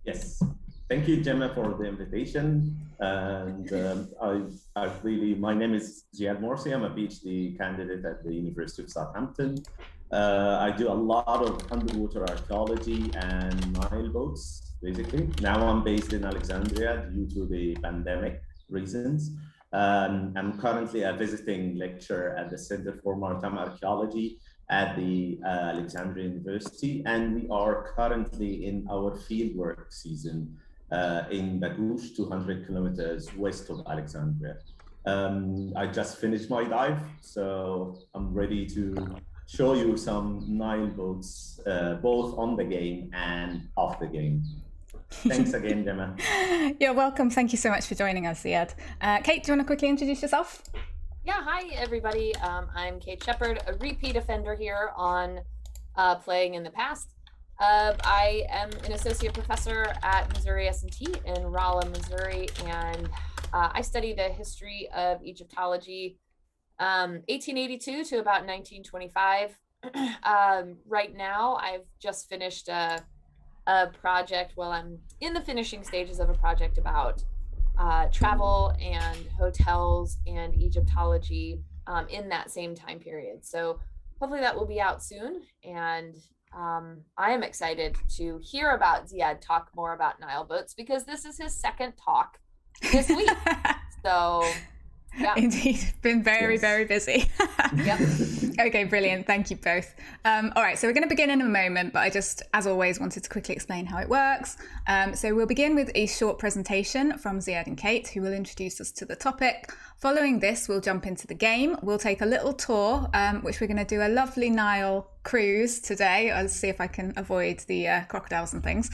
Yes, thank you, Gemma, for the invitation. And my name is Ziad Morsy. I'm a PhD candidate at the University of Southampton. I do a lot of underwater archaeology and Nile boats, basically. Now I'm based in Alexandria due to the pandemic reasons. I'm currently a visiting lecturer at the Center for Maritime Archaeology at the Alexandria University, and we are currently in our fieldwork season in Bagouche, 200 kilometers west of Alexandria. I just finished my dive, so I'm ready to show you some Nile boats, both on the game and off the game. Thanks again, Gemma. You're welcome. Thank you so much for joining us, Ziad. Kate, do you want to quickly introduce yourself? Yeah, hi everybody. I'm Kate Sheppard, a repeat offender here on playing in the past. I am an associate professor at Missouri S&T in Rolla, Missouri, and I study the history of Egyptology, 1882 to about 1925. Right now, I've just finished a project. Well, I'm in the finishing stages of a project about travel and hotels and Egyptology in that same time period. So hopefully that will be out soon. And I am excited to hear about Ziad talk more about Nile boats because this is his second talk this week. So yeah. Indeed, been very busy. Yep. Okay, brilliant. Thank you both. All right, so we're going to begin in a moment, but I just, as always, wanted to quickly explain how it works. So we'll begin with a short presentation from Ziad and Kate, who will introduce us to the topic. Following this, we'll jump into the game. We'll take a little tour, which we're going to do a lovely Nile cruise today. I'll see if I can avoid the crocodiles and things.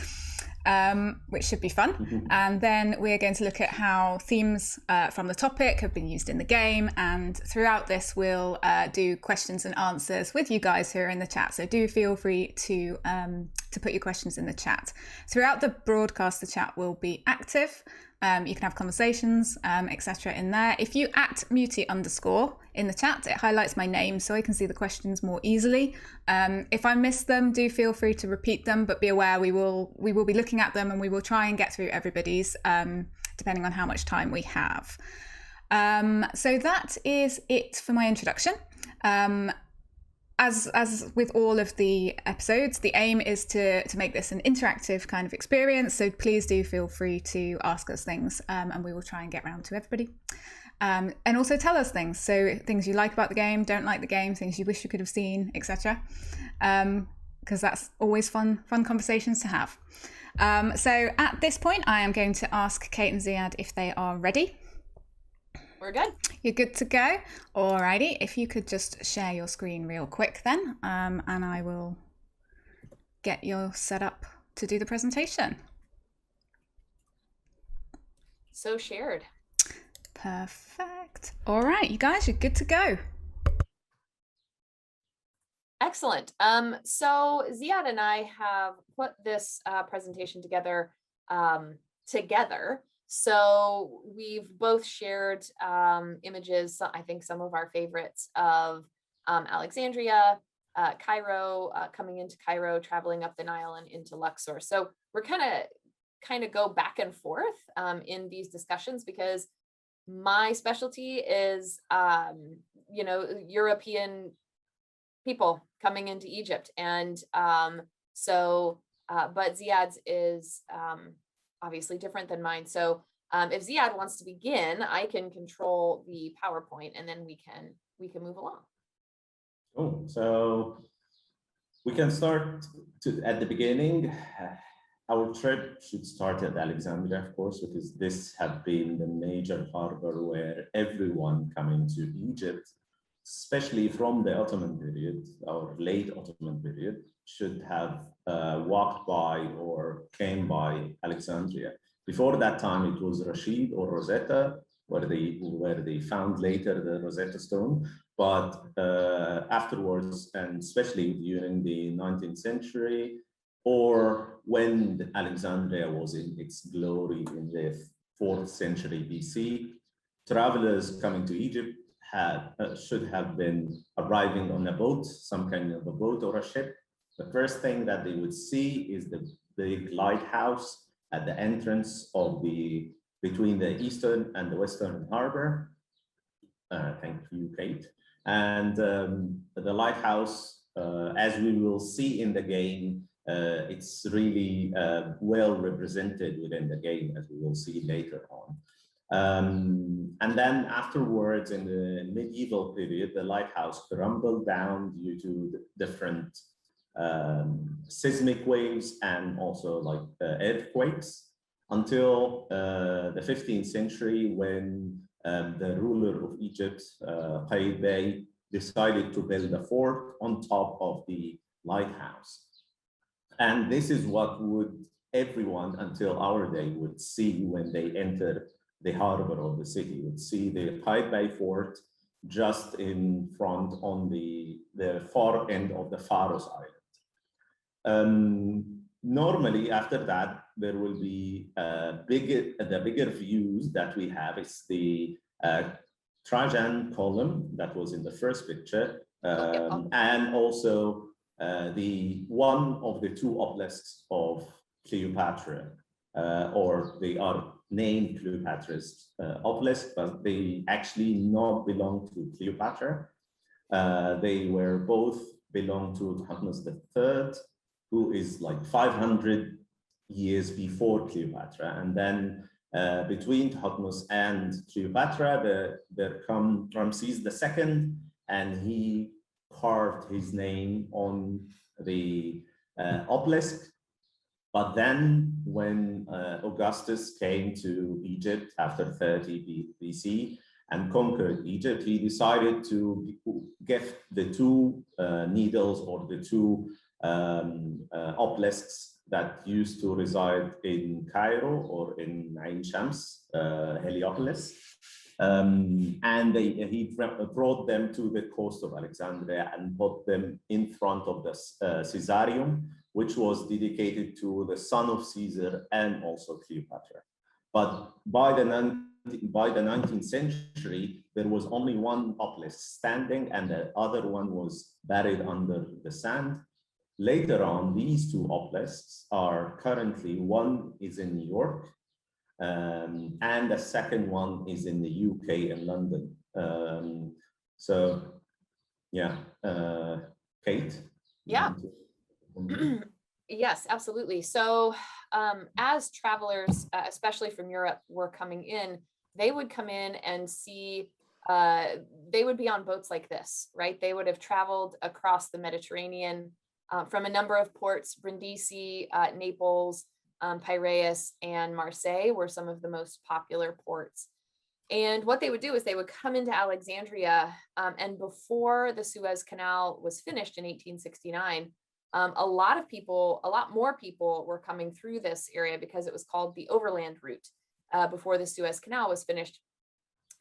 Which should be fun. And then we're going to look at how themes from the topic have been used in the game. And throughout this, we'll do questions and answers with you guys who are in the chat. So do feel free to put your questions in the chat. Throughout the broadcast, the chat will be active. You can have conversations, etc. in there. If you @muti_ in the chat, it highlights my name so I can see the questions more easily. If I miss them, do feel free to repeat them, but be aware we will be looking at them and we will try and get through everybody's, depending on how much time we have. So that is it for my introduction. As with all of the episodes, the aim is to make this an interactive kind of experience. So please do feel free to ask us things and we will try and get around to everybody. And also tell us things. So things you like about the game, don't like the game, things you wish you could have seen, etc. Because that's always fun conversations to have. So at this point, I am going to ask Kate and Ziad if they are ready. We're good. You're good to go. Alrighty, if you could just share your screen real quick then, and I will get you set up to do the presentation. So shared. Perfect. All right, you guys, you're good to go. Excellent. So Ziad and I have put this presentation together So we've both shared images, I think some of our favorites of Alexandria, Cairo, coming into Cairo, traveling up the Nile and into Luxor. So we're kind of go back and forth in these discussions because my specialty is, European people coming into Egypt. And but Ziad's is obviously different than mine. So if Ziad wants to begin, I can control the PowerPoint and then we can move along. Oh, so we can start at the beginning. Our trip should start at Alexandria, of course, because this had been the major harbor where everyone coming to Egypt, especially from the Ottoman period or late Ottoman period, should have walked by or came by Alexandria. Before that time, it was Rashid or Rosetta, where they found later the Rosetta Stone. But afterwards, and especially during the 19th century, or when Alexandria was in its glory in the 4th century BC, travelers coming to Egypt should have been arriving on a boat, some kind of a boat or a ship. The first thing that they would see is the big lighthouse at the entrance of between the eastern and the western harbor. Thank you, Kate. And the lighthouse, as we will see in the game, it's really well represented within the game, as we will see later on. And then afterwards, in the medieval period, the lighthouse crumbled down due to the different seismic waves and also like earthquakes until the 15th century, when the ruler of Egypt, Qaid Bey, decided to build a fort on top of the lighthouse. And this is what everyone until our day would see when they enter the harbor of the city, would see the Qaid Bey fort just in front on the far end of the Faroes Island. Normally, after that, there will be the bigger views that we have is the Trajan column that was in the first picture, and also the one of the two obelisks of Cleopatra, or they are named Cleopatra's obelisk, but they actually not belong to Cleopatra. They were both belong to Thutmose III, who is like 500 years before Cleopatra. And then between Thutmose and Cleopatra, there come Ramses II, and he carved his name on the obelisk. But then when Augustus came to Egypt after 30 BC and conquered Egypt, he decided to give the two needles or the two obelisks that used to reside in Cairo or in Ain Shams, Heliopolis. And he brought them to the coast of Alexandria and put them in front of the Caesarium, which was dedicated to the son of Caesar and also Cleopatra. But by the 19th century, there was only one obelisk standing and the other one was buried under the sand. Later on, these two obelisks are currently, one is in New York, and the second one is in the UK in London. So, yeah, Kate? Yeah. Yes, absolutely. So as travelers, especially from Europe, were coming in, they would come in and see, they would be on boats like this, right? They would have traveled across the Mediterranean from a number of ports. Brindisi, Naples, Piraeus, and Marseille were some of the most popular ports. And what they would do is they would come into Alexandria, and before the Suez Canal was finished in 1869, a lot more people were coming through this area because it was called the overland route. Before the Suez Canal was finished,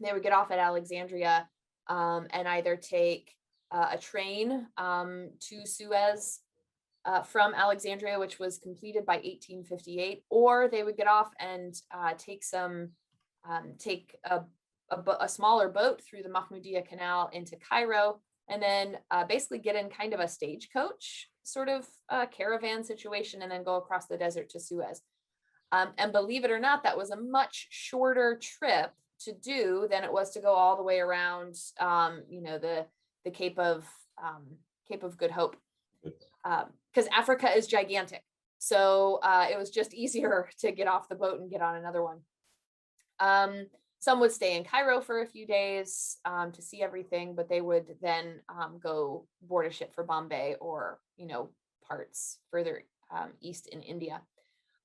they would get off at Alexandria and either take a train to Suez from Alexandria, which was completed by 1858, or they would get off and take a smaller boat through the Mahmoudiya Canal into Cairo, and then basically get in kind of a stagecoach sort of caravan situation, and then go across the desert to Suez. And believe it or not, that was a much shorter trip to do than it was to go all the way around, the Cape of Good Hope, because Africa is gigantic. So it was just easier to get off the boat and get on another one. Some would stay in Cairo for a few days to see everything, but they would then go board a ship for Bombay or, parts further east in India.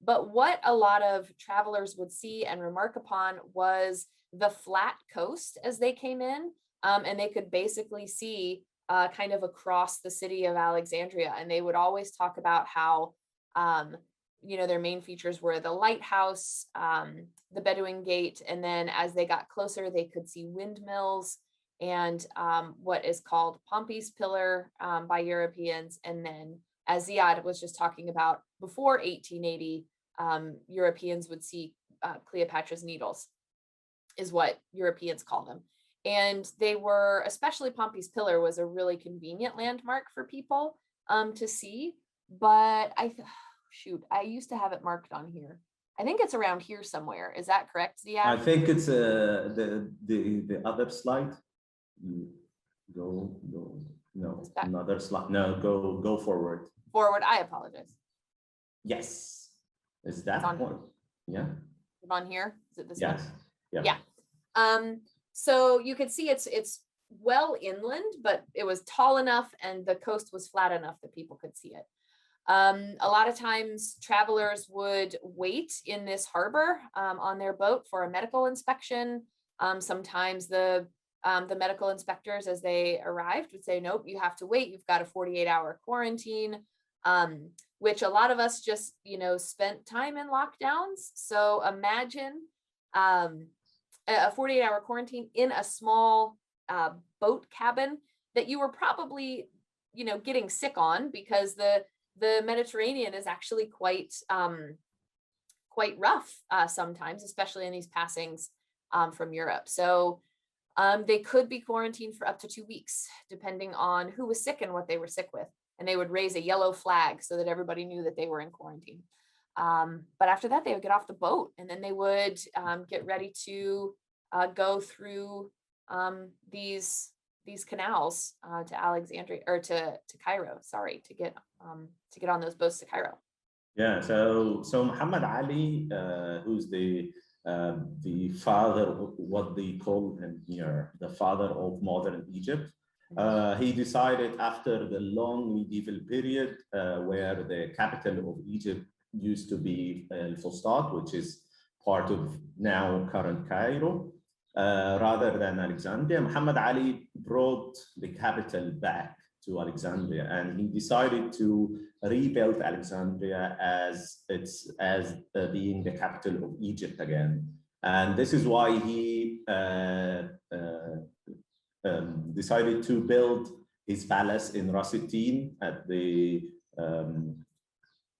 But what a lot of travelers would see and remark upon was the flat coast as they came in, and they could basically see kind of across the city of Alexandria. And they would always talk about how, their main features were the lighthouse, the Bedouin Gate, and then as they got closer, they could see windmills and what is called Pompey's Pillar by Europeans. And then, as Ziad was just talking about, before 1880, Europeans would see Cleopatra's Needles, is what Europeans call them. And they were, especially Pompey's Pillar, was a really convenient landmark for people to see. But I used to have it marked on here. I think it's around here somewhere. Is that correct, Ziad? I think it's the other slide. Go. No, another slide. No, go forward. Forward. I apologize. Yes. Is that one? Yeah. On here? Is it this yes. one? Yeah. Yeah. So you can see it's well inland, but it was tall enough and the coast was flat enough that people could see it. A lot of times travelers would wait in this harbor on their boat for a medical inspection. Sometimes the medical inspectors, as they arrived, would say, nope, you have to wait. You've got a 48-hour quarantine, which a lot of us just, spent time in lockdowns. So imagine a 48-hour quarantine in a small boat cabin that you were probably, getting sick on, because the Mediterranean is actually quite rough sometimes, especially in these passings from Europe. So they could be quarantined for up to 2 weeks, depending on who was sick and what they were sick with. And they would raise a yellow flag so that everybody knew that they were in quarantine. But after that, they would get off the boat, and then they would get ready to go through these canals to Alexandria, or to Cairo, sorry, to get on those boats to Cairo. Yeah, so Muhammad Ali, who's the father, what they call him here, the father of modern Egypt, he decided, after the long medieval period where the capital of Egypt used to be Fustat, which is part of now current Cairo, rather than Alexandria, Muhammad Ali brought the capital back to Alexandria, and he decided to rebuild Alexandria as being the capital of Egypt again. And this is why he decided to build his palace in Ras el-Tin at the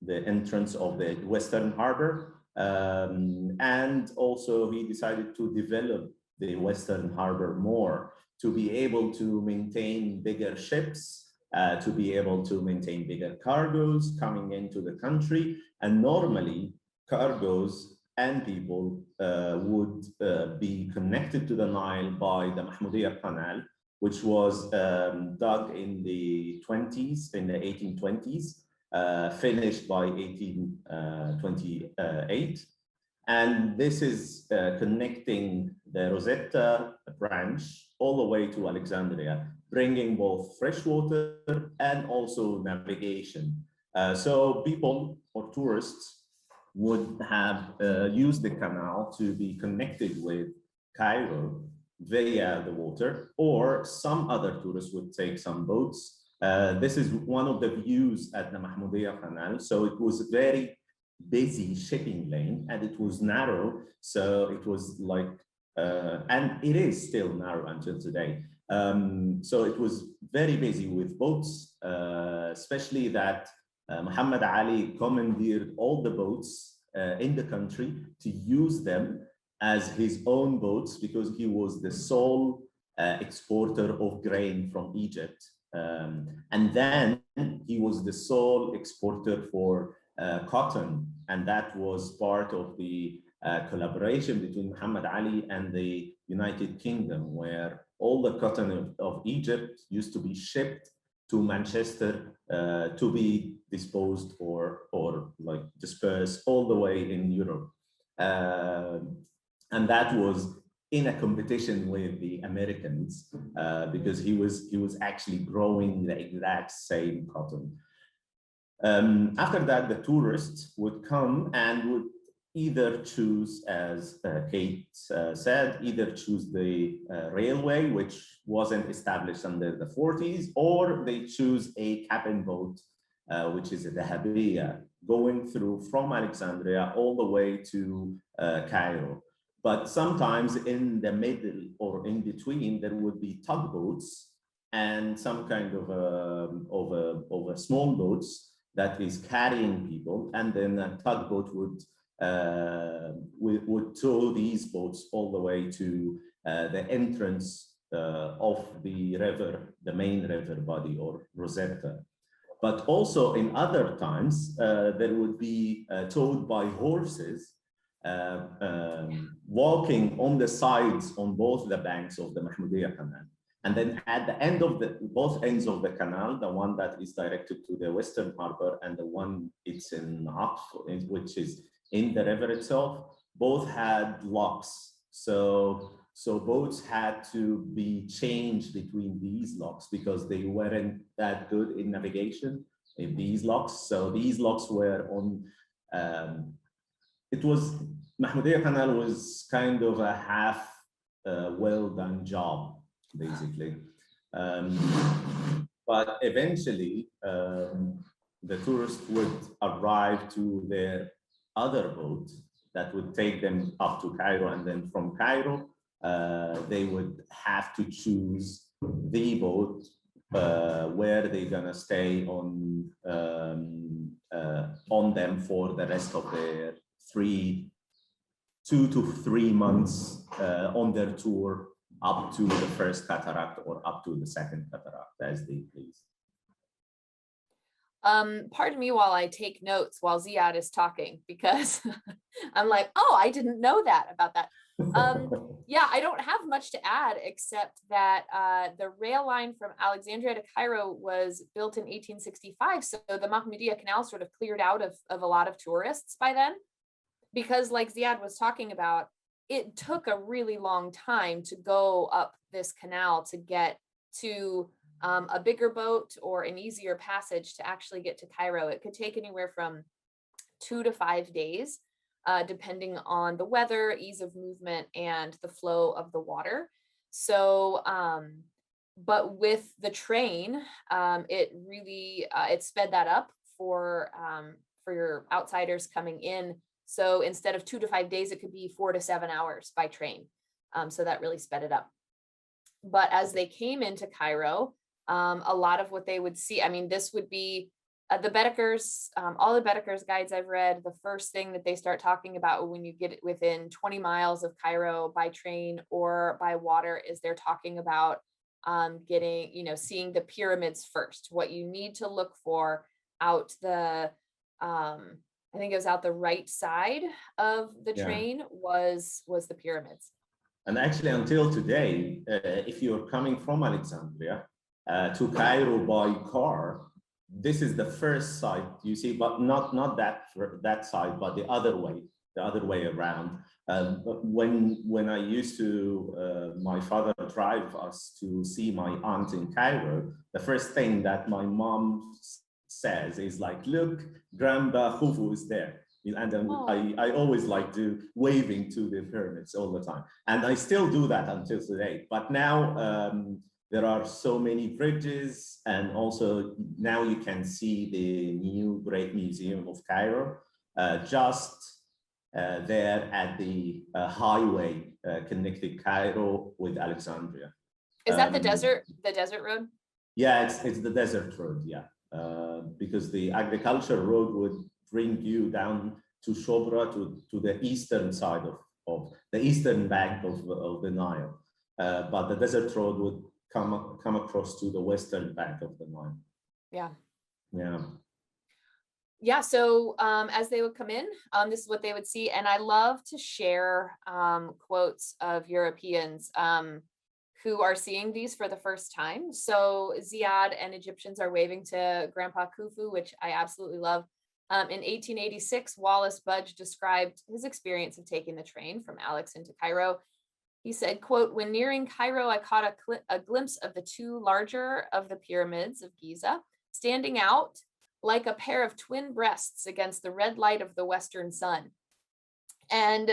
entrance of the Western Harbor. And also he decided to develop the Western Harbor more, to be able to maintain bigger ships, to be able to maintain bigger cargoes coming into the country. And normally cargoes and people would be connected to the Nile by the Mahmoudiyya Canal, which was dug in the 1820s, finished by 1828. And this is connecting the Rosetta branch all the way to Alexandria, bringing both fresh water and also navigation. So people or tourists would have used the canal to be connected with Cairo via the water, or some other tourists would take some boats. This is one of the views at the Mahmoudiyya Canal. So it was very busy shipping lane, and it was narrow, so it was like and it is still narrow until today, so it was very busy with boats, especially that Muhammad Ali commandeered all the boats in the country to use them as his own boats, because he was the sole exporter of grain from Egypt, and then he was the sole exporter for cotton, and that was part of the collaboration between Muhammad Ali and the United Kingdom, where all the cotton of Egypt used to be shipped to Manchester to be disposed or like dispersed all the way in Europe, and that was in a competition with the Americans, because he was actually growing the exact same cotton. After that, the tourists would come and would either choose, as Kate said, either choose the railway, which wasn't established under the 40s, or they choose a cabin boat, which is the Dahabiyya, going through from Alexandria all the way to Cairo. But sometimes in the middle or in between, there would be tugboats and some kind of a small boats that is carrying people, and then a tugboat would tow these boats all the way to the entrance of the river, the main river body, or Rosetta. But also in other times, there would be towed by horses walking on the sides on both the banks of the Mahmoudiyya Canal. And then at the end of both ends of the canal, the one that is directed to the Western Harbor and the one it's in ARCE, which is in the river itself, both had locks. So boats had to be changed between these locks because they weren't that good in navigation in these locks. So these locks were on, Mahmoudiyya Canal was kind of a half well done job, basically. But eventually, the tourists would arrive to their other boat that would take them up to Cairo, and then from Cairo, they would have to choose the boat where they're gonna stay on them for the rest of their 2 to 3 months on their tour up to the first cataract or up to the second cataract, as they please. Pardon me while I take notes while Ziad is talking, because I'm like, oh, I didn't know that about that. Yeah, I don't have much to add except that the rail line from Alexandria to Cairo was built in 1865. So the Mahmoudiyya Canal sort of cleared out of a lot of tourists by then, because like Ziad was talking about, it took a really long time to go up this canal to get to a bigger boat or an easier passage to actually get to Cairo. It could take anywhere from 2 to 5 days, depending on the weather, ease of movement, and the flow of the water. So, but with the train, it really, it sped that up for your outsiders coming in. So instead of 2 to 5 days, it could be 4 to 7 hours by train. So that really sped it up. But as they came into Cairo, a lot of what they would see, I mean, this would be the Baedekers, all the Baedekers guides I've read, the first thing that they start talking about when you get within 20 miles of Cairo by train or by water is they're talking about getting, seeing the pyramids first. What you need to look for out the, I think it was out the right side of the train was the pyramids. And actually, until today, if you're coming from Alexandria to Cairo by car, this is the first site you see, but not that side, but the other way around. When I used to, my father drive us to see my aunt in Cairo, the first thing that my mom says is like, look, Grandpa Khufu is there. And then I always like to waving to the pyramids all the time. And I still do that until today. But now there are so many bridges, and also now you can see the new Great Museum of Cairo just there at the highway connecting Cairo with Alexandria. Is that the desert road? Yeah, it's the desert road, yeah. Because the agriculture road would bring you down to Shobra, to the eastern side of the eastern bank of the Nile. But the desert road would come across to the western bank of the Nile. Yeah. Yeah. Yeah, so as they would come in, this is what they would see. And I love to share quotes of Europeans who are seeing these for the first time. So Ziad and Egyptians are waving to Grandpa Khufu, which I absolutely love. In 1886, Wallace Budge described his experience of taking the train from Alex into Cairo. He said, quote, when nearing Cairo, I caught a glimpse of the two larger of the pyramids of Giza, standing out like a pair of twin breasts against the red light of the western sun. And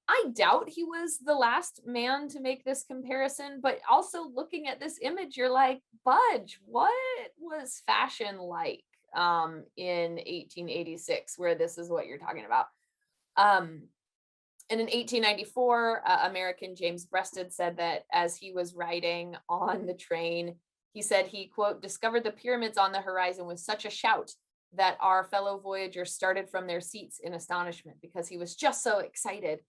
I doubt he was the last man to make this comparison, but also looking at this image, you're like, Budge, what was fashion like in 1886, where this is what you're talking about? And in 1894, American James Breasted said that as he was riding on the train, he said he, quote, discovered the pyramids on the horizon with such a shout that our fellow voyagers started from their seats in astonishment because he was just so excited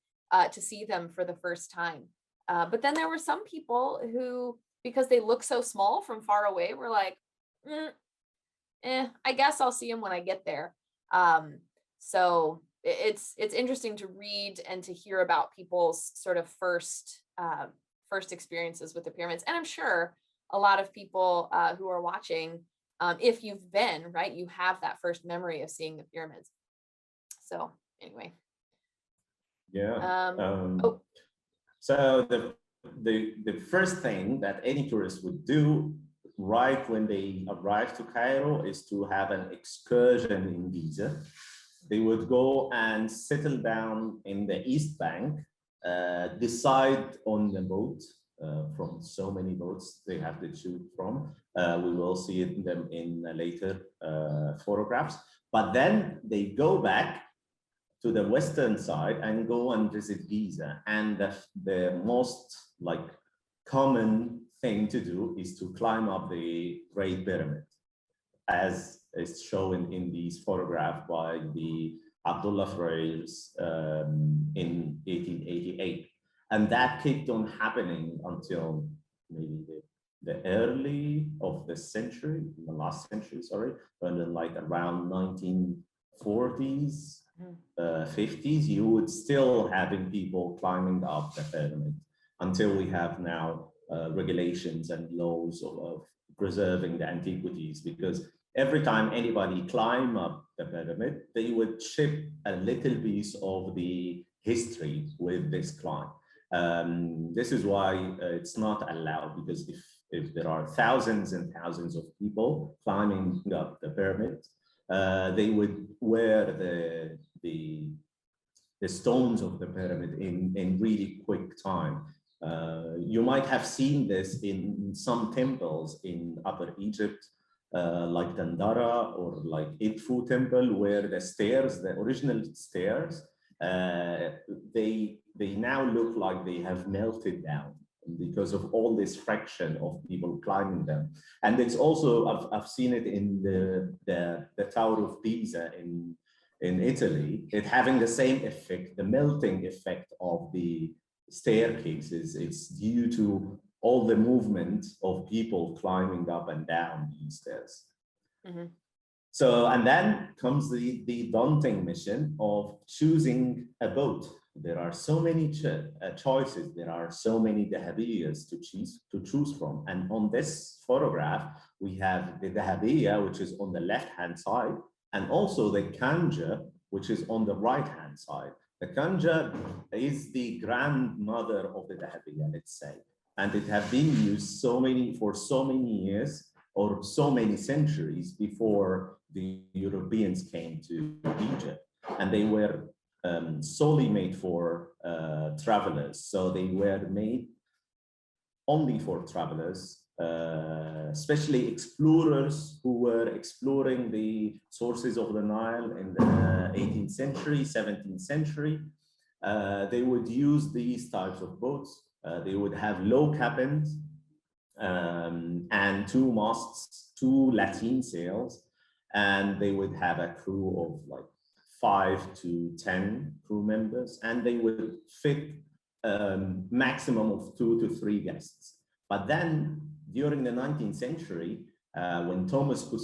to see them for the first time. But then there were some people who, because they look so small from far away, were like, I guess I'll see them when I get there. So it's interesting to read and to hear about people's sort of first experiences with the pyramids. And I'm sure a lot of people who are watching, if you've been, right, you have that first memory of seeing the pyramids. So anyway. Yeah. So the first thing that any tourist would do right when they arrive to Cairo is to have an excursion in Giza. They would go and settle down in the East Bank, decide on the boat from so many boats they have to choose from. We will see them in later photographs. But then they go back to the western side and go and visit Giza. And the most common thing to do is to climb up the Great Pyramid, as is shown in these photographs by the Abdullah Frères in 1888. And that kept on happening until maybe the early of the century, the last century, sorry, and then around 1940s, 50s, you would still having people climbing up the pyramid until we have now regulations and laws of preserving the antiquities, because every time anybody climb up the pyramid, they would chip a little piece of the history with this climb. This is why it's not allowed, because if there are thousands and thousands of people climbing up the pyramid, they would wear the stones of the pyramid in really quick time. You might have seen this in some temples in Upper Egypt, like Dendara or like Edfu temple, where the stairs, the original stairs, they now look like they have melted down because of all this fraction of people climbing them. And it's also, I've seen it in the Tower of Pisa in Italy, it having the same effect, the melting effect of the staircases. It's due to all the movement of people climbing up and down these stairs. Mm-hmm. So, and then comes the daunting mission of choosing a boat. There are so many choices. There are so many dahabiyas to choose from. And on this photograph, we have the dahabiya, which is on the left-hand side, and also the kanja, which is on the right-hand side. The kanja is the grandmother of the dahabiya, let's say. And it has been used for so many years or so many centuries before the Europeans came to Egypt. And they were solely made for travelers. So they were made only for travelers, especially explorers who were exploring the sources of the Nile in the 18th century, 17th century. They would use these types of boats. They would have low cabins and 2 masts, 2 lateen sails, and they would have a crew of 5 to 10 crew members, and they would fit maximum of 2 to 3 guests. But then during the 19th century, when Thomas Cook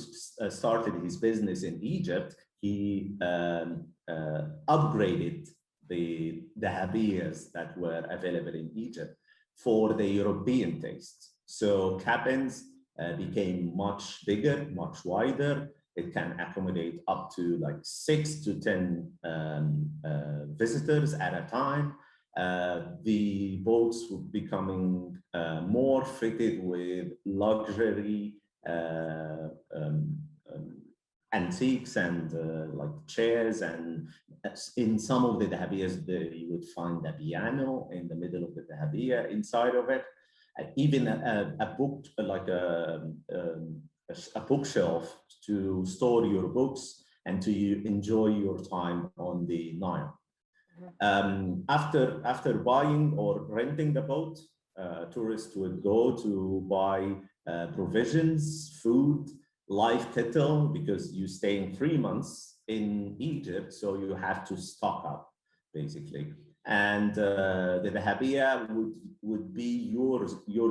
started his business in Egypt, he upgraded the dahabiyas that were available in Egypt for the European taste. So cabins became much bigger, much wider. It can accommodate up to 6 to 10 visitors at a time. The boats were becoming more fitted with luxury antiques and chairs, and in some of the dahabiyas you would find a piano in the middle of the dahabiya inside of it, even a book a bookshelf to store your books and to enjoy your time on the Nile. After buying or renting the boat, tourists would go to buy provisions, food, live cattle, because you stay in 3 months in Egypt, so you have to stock up, basically. And the dahabiya would be your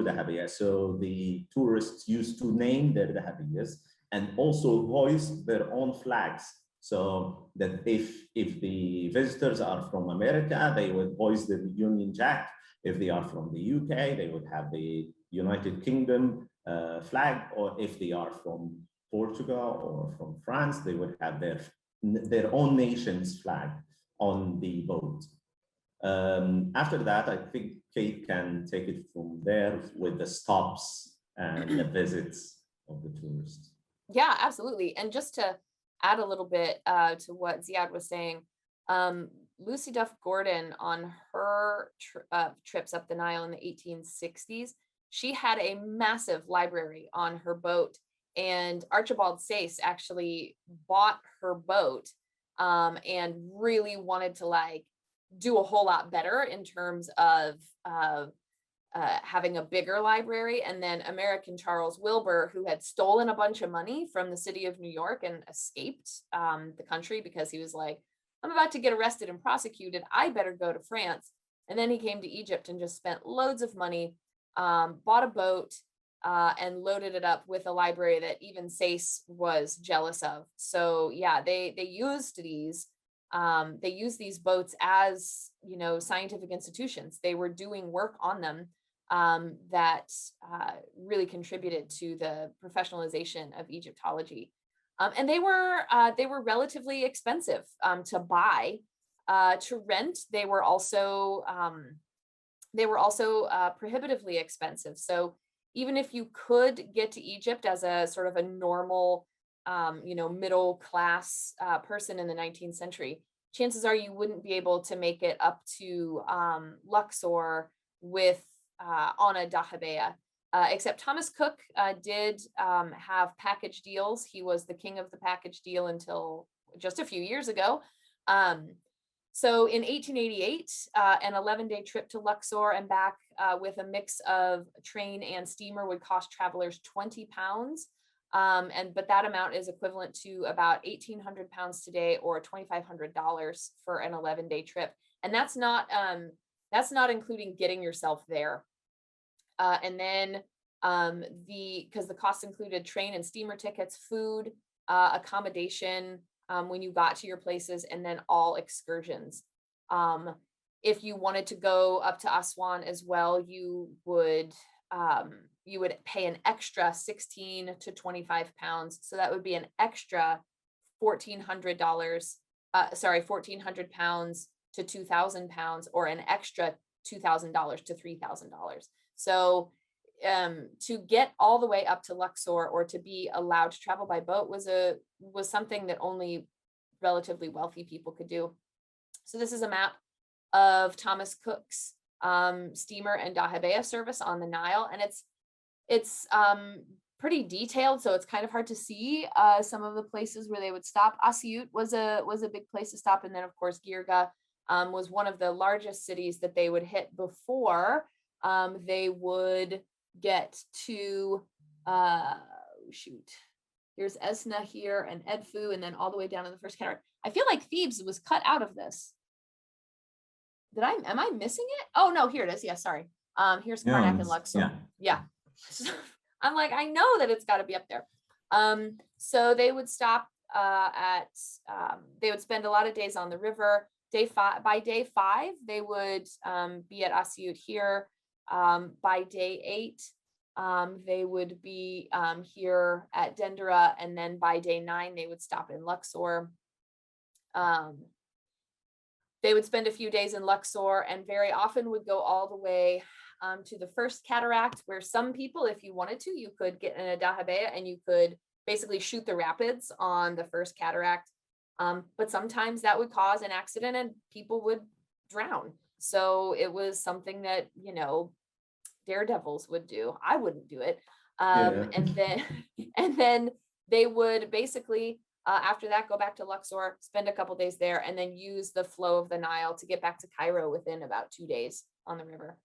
dahabiya. So the tourists used to name their dahabiyas and also hoist their own flags So that if the visitors are from America, they would hoist the Union Jack. If they are from the UK, they would have the United Kingdom flag, or if they are from Portugal or from France, they would have their own nation's flag on the boat. After that, I think Kate can take it from there with the stops and the visits of the tourists. Yeah, absolutely. And just to add a little bit to what Ziad was saying, Lucy Duff Gordon on her trips up the Nile in the 1860s, she had a massive library on her boat, and Archibald Sayce actually bought her boat and really wanted to like do a whole lot better in terms of having a bigger library. And then American Charles Wilbur, who had stolen a bunch of money from the city of New York and escaped the country because he was like, I'm about to get arrested and prosecuted, I better go to France. And then he came to Egypt and just spent loads of money, bought a boat and loaded it up with a library that even Sayce was jealous of. So yeah, they used these boats as, you know, scientific institutions. They were doing work on them that really contributed to the professionalization of Egyptology. And they were relatively expensive to buy. To rent, they were also prohibitively expensive. So even if you could get to Egypt as a sort of a normal, you know, middle class person in the 19th century, chances are you wouldn't be able to make it up to Luxor with on a dahabeah. Except Thomas Cook did have package deals. He was the king of the package deal until just a few years ago. So in 1888, an 11-day trip to Luxor and back with a mix of train and steamer would cost travelers 20 pounds. But that amount is equivalent to about 1,800 pounds today, or $2,500 for an 11-day trip. And that's not including getting yourself there. And then because the costs included train and steamer tickets, food, accommodation when you got to your places, and then all excursions. If you wanted to go up to Aswan as well, you would pay an extra 16 to 25 pounds. So that would be an extra $1,400 pounds to 2,000 pounds, or an extra $2,000 to $3,000. So to get all the way up to Luxor, or to be allowed to travel by boat, was something that only relatively wealthy people could do. So this is a map of Thomas Cook's steamer and dahabeah service on the Nile, and it's pretty detailed, so it's kind of hard to see some of the places where they would stop. Asyut was a big place to stop, and then of course Girga was one of the largest cities that they would hit before they would get to here's Esna here, and Edfu, and then all the way down to the first cataract. I feel like Thebes was cut out of this. Am I missing it? Oh no, here it is. Yeah, sorry. Here's Karnak and Luxor. Yeah. I'm like, I know that it's got to be up there. So they would stop they would spend a lot of days on the river. By day 5, they would be at Asyut here. By day 8, they would be here at Dendera, and then by day 9, they would stop in Luxor. They would spend a few days in Luxor, and very often would go all the way to the first cataract, where some people, if you wanted to, you could get in a dahabeah and you could basically shoot the rapids on the first cataract. But sometimes that would cause an accident and people would drown. So it was something that, you know, daredevils would do. I wouldn't do it. And then they would basically after that go back to Luxor, spend a couple days there, and then use the flow of the Nile to get back to Cairo within about 2 days on the river.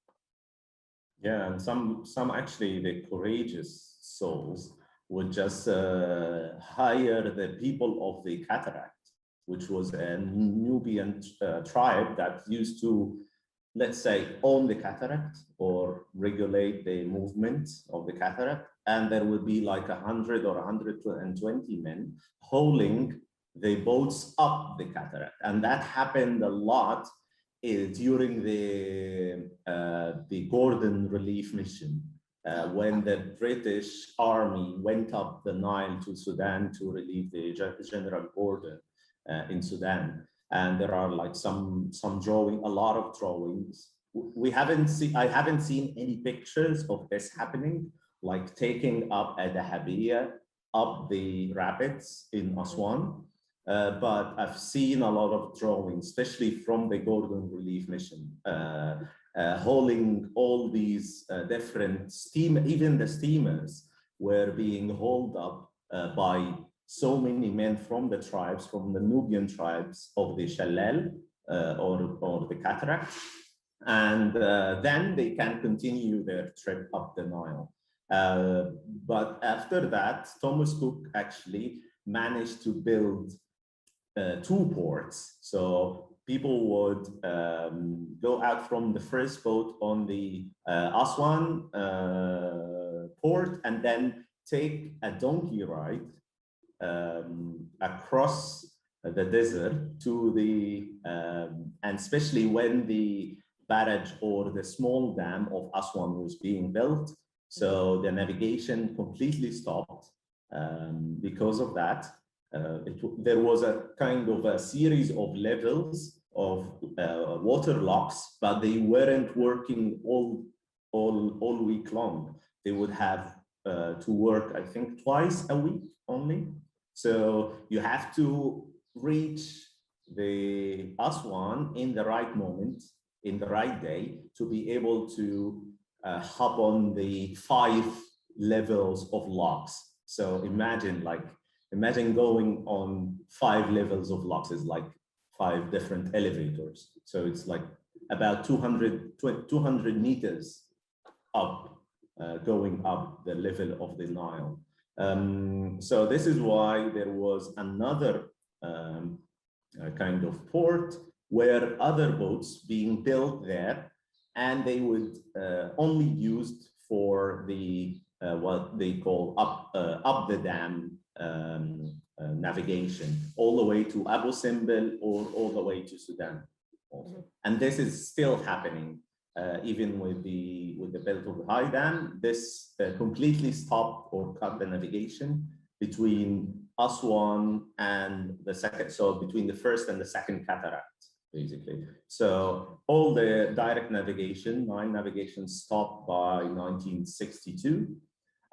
Yeah, and some actually, the courageous souls would just hire the people of the cataract, which was a Nubian tribe that used to, let's say, own the cataract or regulate the movement of the cataract. And there would be like 100 or 120 men hauling the boats up the cataract. And that happened a lot during the Gordon Relief Mission, when the British Army went up the Nile to Sudan to relieve the General Gordon in Sudan. And there are like some drawing, a lot of drawings. I haven't seen any pictures of this happening, like taking up a dahabiya up the rapids in Aswan. But I've seen a lot of drawings, especially from the Gordon Relief Mission, hauling all these different even the steamers were being hauled up by so many men from the tribes, from the Nubian tribes of the Shallal or the cataract. And then they can continue their trip up the Nile. But after that, Thomas Cook actually managed to build 2 ports. So people would go out from the first boat on the Aswan port and then take a donkey ride across the desert to the, and especially when the barrage or the small dam of Aswan was being built. So the navigation completely stopped because of that. There was a kind of a series of levels of water locks, but they weren't working all week long. They would have to work, I think, twice a week only. So you have to reach the Aswan in the right moment, in the right day, to be able to hop on the 5 levels of locks. So imagine going on 5 levels of locks is like 5 different elevators. So it's like about 200 meters up, going up the level of the Nile. So this is why there was another kind of port where other boats being built there, and they would only used for the what they call up the dam navigation, all the way to Abu Simbel or all the way to Sudan also. And this is still happening even with the build of the high dam. This completely stopped or cut the navigation between Aswan and the second, so between the first and the second cataract, basically. So all the direct navigation, Nile navigation, stopped by 1962.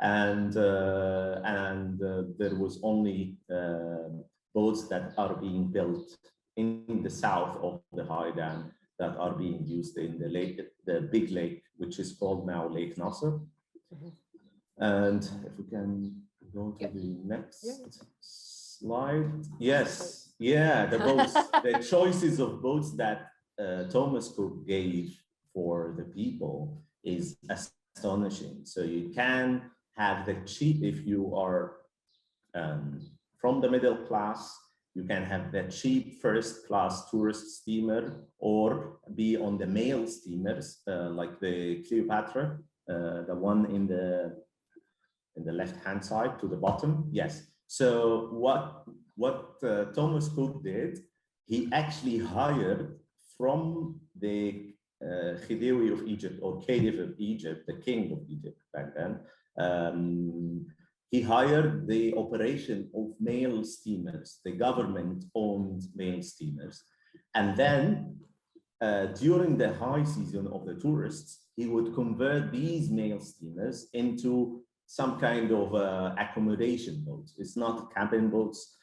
And there was only boats that are being built in the south of the high dam that are being used in the lake, the big lake, which is called now Lake Nasser. And if we can go to the next slide. Yes, yeah, the boats, the choices of boats that Thomas Cook gave for the people is astonishing. So you can have the cheap, if you are from the middle class, you can have the cheap first class tourist steamer, or be on the mail steamers like the Cleopatra, the one in the left hand side to the bottom. Yes. So what Thomas Cook did, he actually hired from the Khidewi of Egypt, or Khedive of Egypt, the king of Egypt back then. He hired the operation of mail steamers, the government-owned mail steamers. And then during the high season of the tourists, he would convert these mail steamers into some kind of accommodation boats. It's not cabin boats.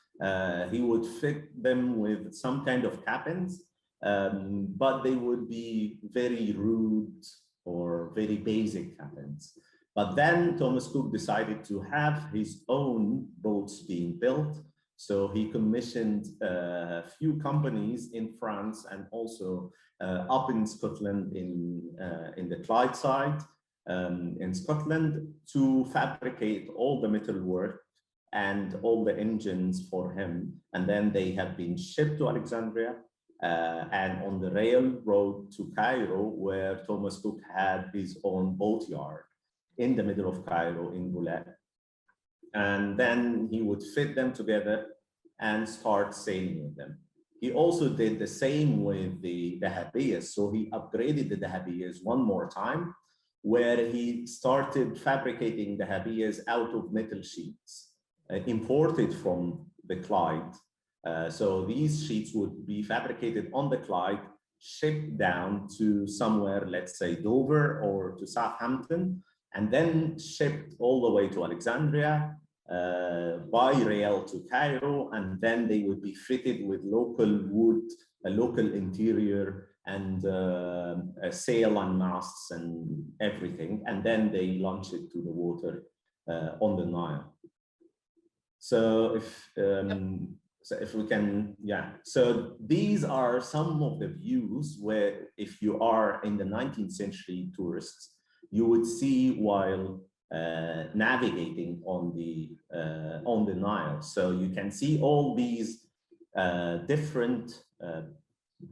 He would fit them with some kind of cabins, but they would be very rude or very basic cabins. But then Thomas Cook decided to have his own boats being built. So he commissioned a few companies in France and also up in Scotland, in the Clyde side in Scotland, to fabricate all the metalwork and all the engines for him. And then they have been shipped to Alexandria and on the railroad to Cairo, where Thomas Cook had his own boatyard in the middle of Cairo in Boulaq. And then he would fit them together and start sailing with them. He also did the same with the dahabiyas. So he upgraded the dahabiyas one more time, where he started fabricating dahabiyas out of metal sheets imported from the Clyde. So these sheets would be fabricated on the Clyde, shipped down to somewhere, let's say Dover or to Southampton, and then shipped all the way to Alexandria, by rail to Cairo, and then they would be fitted with local wood, a local interior, and a sail and masts and everything, and then they launch it to the water on the Nile. So if we can, so these are some of the views where, if you are in the 19th century tourists, you would see while navigating on the Nile. So you can see all these different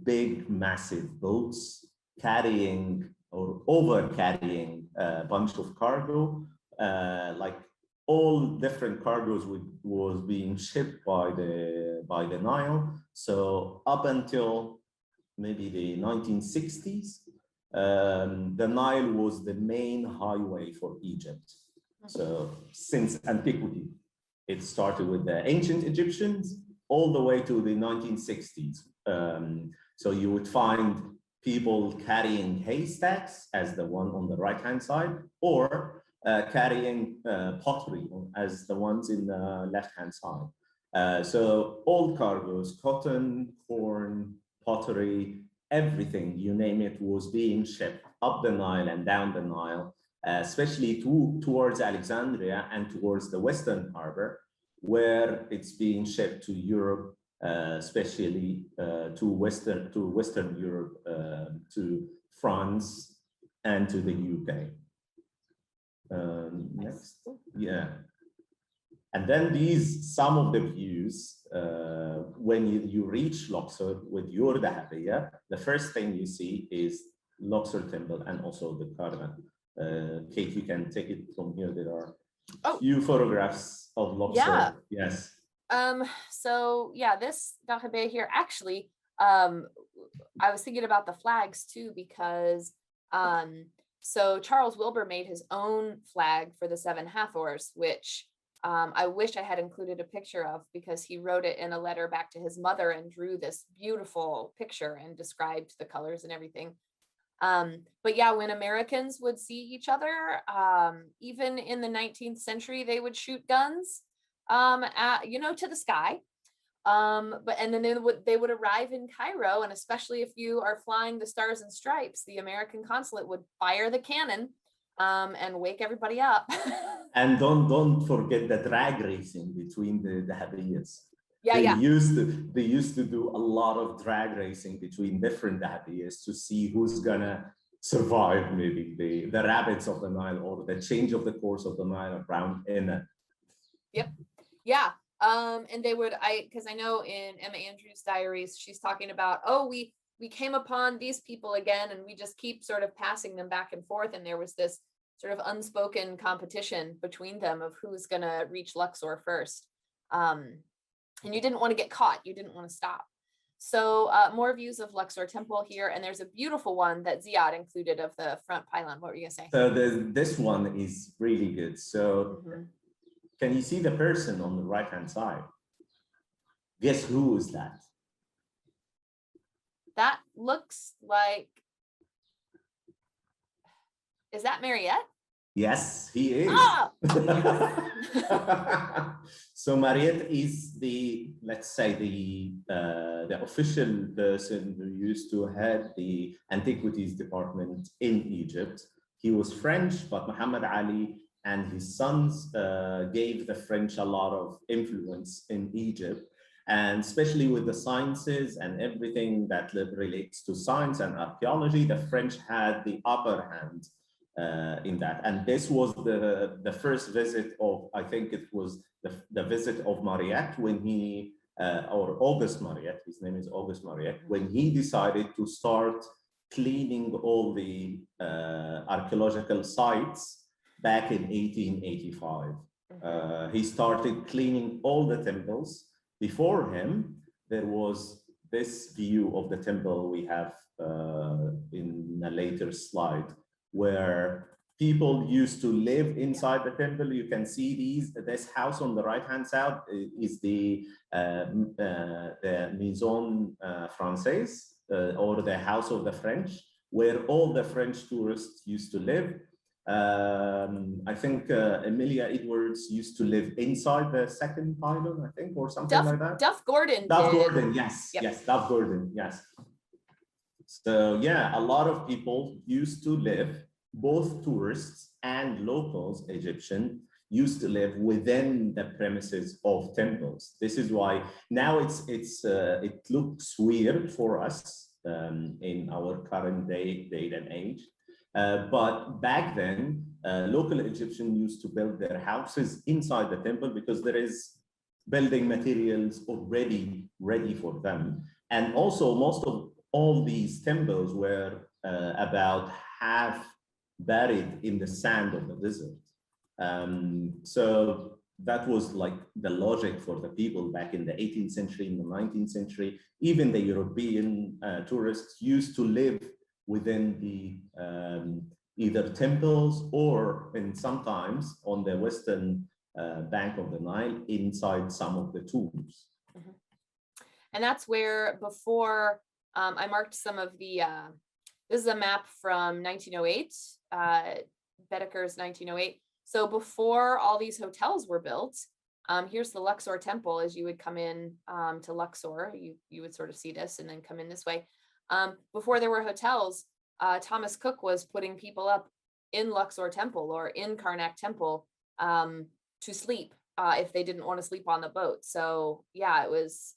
big, massive boats carrying or over carrying a bunch of cargo, like all different cargoes was being shipped by the Nile. So up until maybe the 1960s, the Nile was the main highway for Egypt. So since antiquity, it started with the ancient Egyptians all the way to the 1960s. So you would find people carrying haystacks, as the one on the right-hand side, or carrying pottery as the ones in the left-hand side. So all cargoes, cotton, corn, pottery, everything, you name it, was being shipped up the Nile and down the Nile, especially towards Alexandria and towards the Western Harbor, where it's being shipped to Europe, especially to Western Europe, to France, and to the UK. Next, and then some of the views, when you reach Luxor with your dahabiya, the first thing you see is Luxor Temple and also the caravan. Kate, you can take it from here. There are a few photographs of Luxor. Yeah. Yes. So yeah, this dahabiya here, actually, I was thinking about the flags too, because so Charles Wilbur made his own flag for the 7 Hathors, which I wish I had included a picture of, because he wrote it in a letter back to his mother and drew this beautiful picture and described the colors and everything. But yeah, when Americans would see each other, even in the 19th century, they would shoot guns at, to the sky. And then they would arrive in Cairo, and especially if you are flying the Stars and Stripes, the American consulate would fire the cannon and wake everybody up. And don't forget the drag racing between the dahabiyas. They used to do a lot of drag racing between different dahabiyas to see who's gonna survive, maybe the rapids of the Nile or the change of the course of the Nile around in it. Yep. Yeah. And they would, because I know in Emma Andrews' diaries, she's talking about, we came upon these people again, and we just keep sort of passing them back and forth. And there was this sort of unspoken competition between them of who's going to reach Luxor first. And you didn't want to get caught. You didn't want to stop. So more views of Luxor Temple here. And there's a beautiful one that Ziad included of the front pylon. What were you going to say? So this one is really good. So can you see the person on the right-hand side? Guess who is that? That looks like, is that Mariette? Yes, he is. Ah! So Mariette is let's say the official person who used to head the antiquities department in Egypt. He was French, but Muhammad Ali and his sons gave the French a lot of influence in Egypt, and especially with the sciences and everything that relates to science and archaeology, the French had the upper hand in that. And this was the first visit of, I think it was the visit of Mariette when he, or Auguste Mariette, his name is Auguste Mariette, when he decided to start cleaning all the archaeological sites back in 1885. He started cleaning all the temples before him, there was this view of the temple we have in a later slide, where people used to live inside the temple. You can see this house on the right-hand side is the Maison Française, or the House of the French, where all the French tourists used to live. I think Emilia Edwards used to live inside the second pylon, I think, or something like that. Duff Gordon Duff did. Gordon, yes, Yep. yes, Duff Gordon, yes. So yeah, a lot of people used to live, both tourists and locals, Egyptian, used to live within the premises of temples. This is why now it looks weird for us in our current day and age. But back then, local Egyptians used to build their houses inside the temple because there is building materials already ready for them. And also most of all these temples were about half buried in the sand of the desert. So that was like the logic for the people back in the 18th century, in the 19th century. Even the European tourists used to live within the either temples or, and sometimes on the western bank of the Nile, inside some of the tombs. Mm-hmm. And that's where, before I marked some of the, this is a map from 1908, Baedeker's 1908. So before all these hotels were built, here's the Luxor temple. As you would come in to Luxor, you would sort of see this and then come in this way. Before there were hotels, Thomas Cook was putting people up in Luxor temple or in Karnak temple to sleep if they didn't want to sleep on the boat. So yeah, it was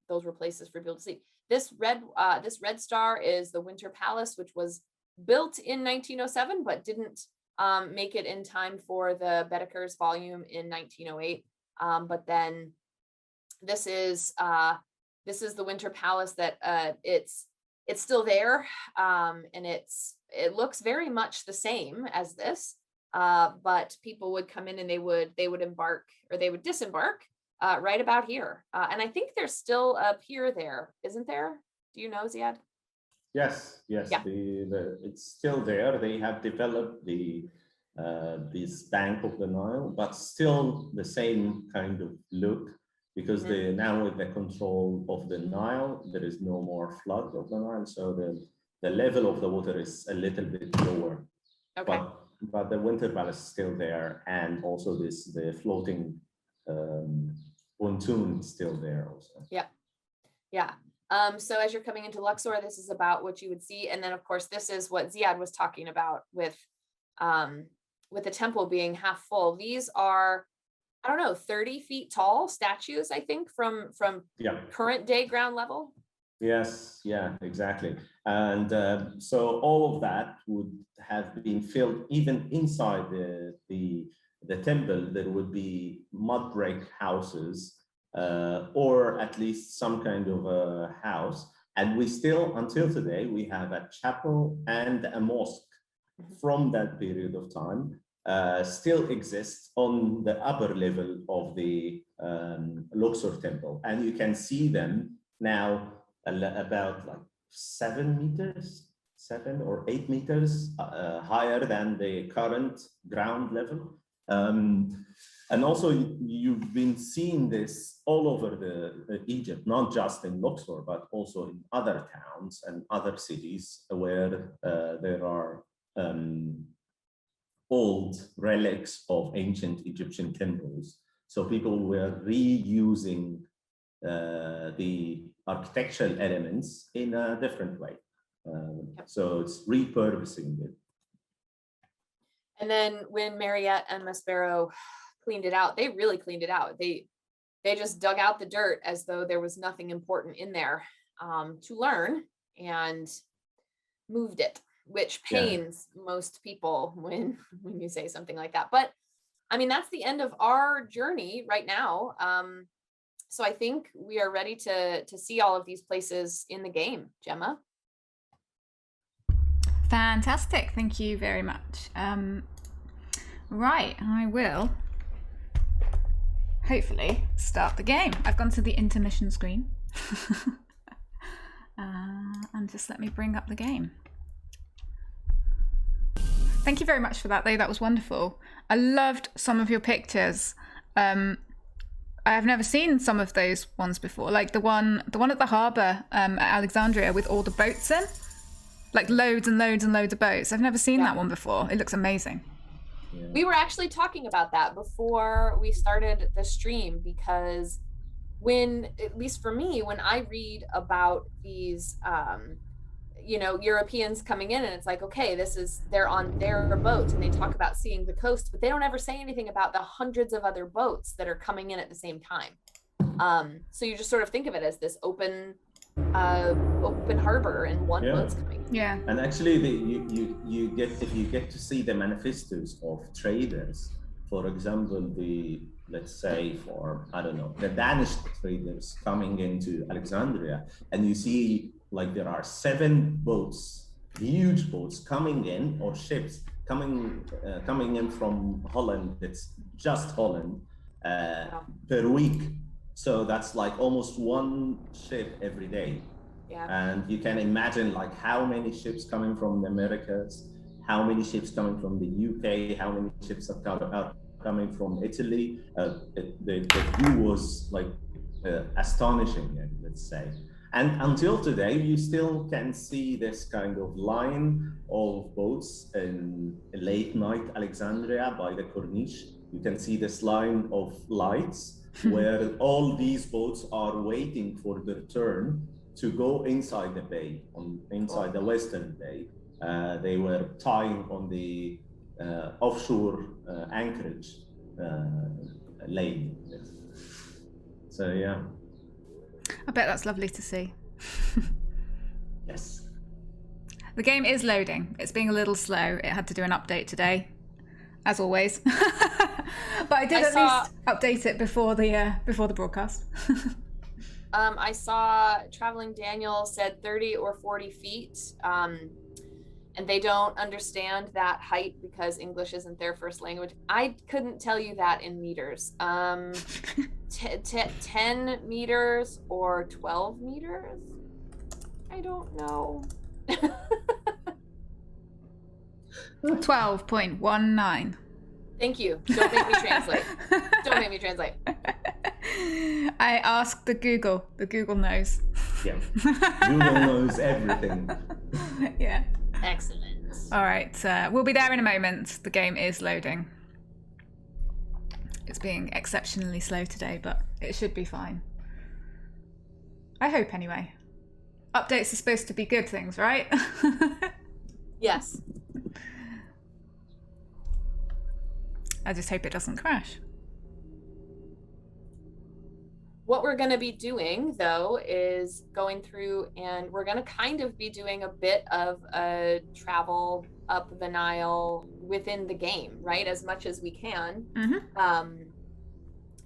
those were places for people to sleep. This red star is the Winter Palace, which was built in 1907 but didn't make it in time for the Baedeker's volume in 1908. But then this is the Winter Palace that it's still there, and it looks very much the same as this, but people would come in and they would embark, or they would disembark right about here. And I think there's still a pier there, isn't there? Do you know, Ziad? Yes, yes, Yeah. It's still there. They have developed this bank of the Nile, but still the same kind of look, because they now, with the control of the Nile, there is no more flood of the Nile, so the level of the water is a little bit lower. Okay. But the Winter Palace is still there, and also the floating pontoon is still there also. Yeah. Yeah. So as you're coming into Luxor, this is about what you would see. And then of course, this is what Ziad was talking about with the temple being half full. These are, I don't know, 30 feet tall statues, I think, from current day ground level. Yes, yeah, exactly. And so all of that would have been filled, even inside the temple. There would be mud brick houses, or at least some kind of a house. And we still, until today, we have a chapel and a mosque from that period of time still exists on the upper level of the Luxor temple. And you can see them now about like 7 or 8 meters higher than the current ground level. And also you've been seeing this all over Egypt, not just in Luxor, but also in other towns and other cities where there are old relics of ancient Egyptian temples. So people were reusing the architectural elements in a different way. So it's repurposing it. And then when Mariette and Maspero cleaned it out, they really cleaned it out. They just dug out the dirt as though there was nothing important in there to learn, and moved it, which pains most people when you say something like that. But I mean, that's the end of our journey right now. So I think we are ready to see all of these places in the game. Gemma? Fantastic. Thank you very much. Right, I will hopefully start the game. I've gone to the intermission screen. And just let me bring up the game. Thank you very much for that, though. That was wonderful. I loved some of your pictures. I have never seen some of those ones before, like the one at the harbour at Alexandria with all the boats in, like loads and loads and loads of boats. I've never seen that one before. It looks amazing. Yeah. We were actually talking about that before we started the stream, because when, at least for me, when I read about these, Europeans coming in, and it's like, okay, they're on their boat and they talk about seeing the coast, but they don't ever say anything about the hundreds of other boats that are coming in at the same time. So you just sort of think of it as this open harbor, and one boat's coming. Yeah. And actually, you get to see the manifestos of traders. For example, let's say the Danish traders coming into Alexandria, and you see like there are 7 boats, huge boats coming in, or ships coming in from Holland. It's just Holland per week. So that's like almost 1 ship every day. Yeah. And you can imagine like how many ships coming from the Americas, how many ships coming from the UK, how many ships are coming from Italy. The view was like astonishing, let's say. And until today, you still can see this kind of line of boats in late night Alexandria by the Corniche. You can see this line of lights where all these boats are waiting for their turn to go inside the bay, inside the Western Bay. They were tying on the offshore anchorage lane. So yeah. I bet that's lovely to see. Yes. The game is loading. It's being a little slow. It had to do an update today, as always. But I did at least update it before the broadcast. I saw Traveling Daniel said 30 or 40 feet, and they don't understand that height because English isn't their first language. I couldn't tell you that in meters. 10 meters or 12 meters? I don't know. 12.19. Thank you. Don't make me translate. Don't make me translate. I asked the Google. The Google knows. Yeah. Google knows everything. Yeah. Excellent. All right. We'll be there in a moment. The game is loading. It's being exceptionally slow today, but it should be fine. I hope anyway. Updates are supposed to be good things, right? Yes. I just hope it doesn't crash. What we're going to be doing, though, is going through, and we're going to kind of be doing a bit of a travel up the Nile within the game, right? As much as we can. Mm-hmm.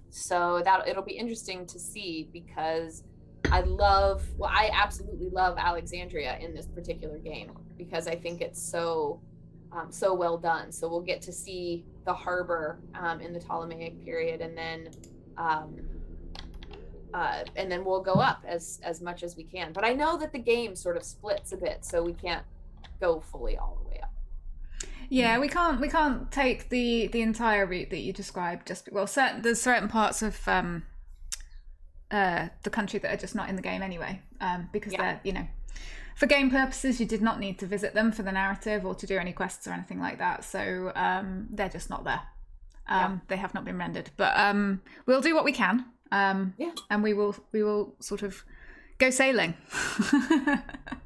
So it'll be interesting to see, because I absolutely love Alexandria in this particular game, because I think it's so well done. So we'll get to see the harbor in the Ptolemaic period, and then we'll go up as much as we can. But I know that the game sort of splits a bit, so we can't go fully all the way up. Yeah, we can't take the entire route that you described. There's certain parts of the country that are just not in the game anyway, because they're, for game purposes, you did not need to visit them for the narrative or to do any quests or anything like that. So they're just not there. They have not been rendered, but we'll do what we can. And we will sort of go sailing.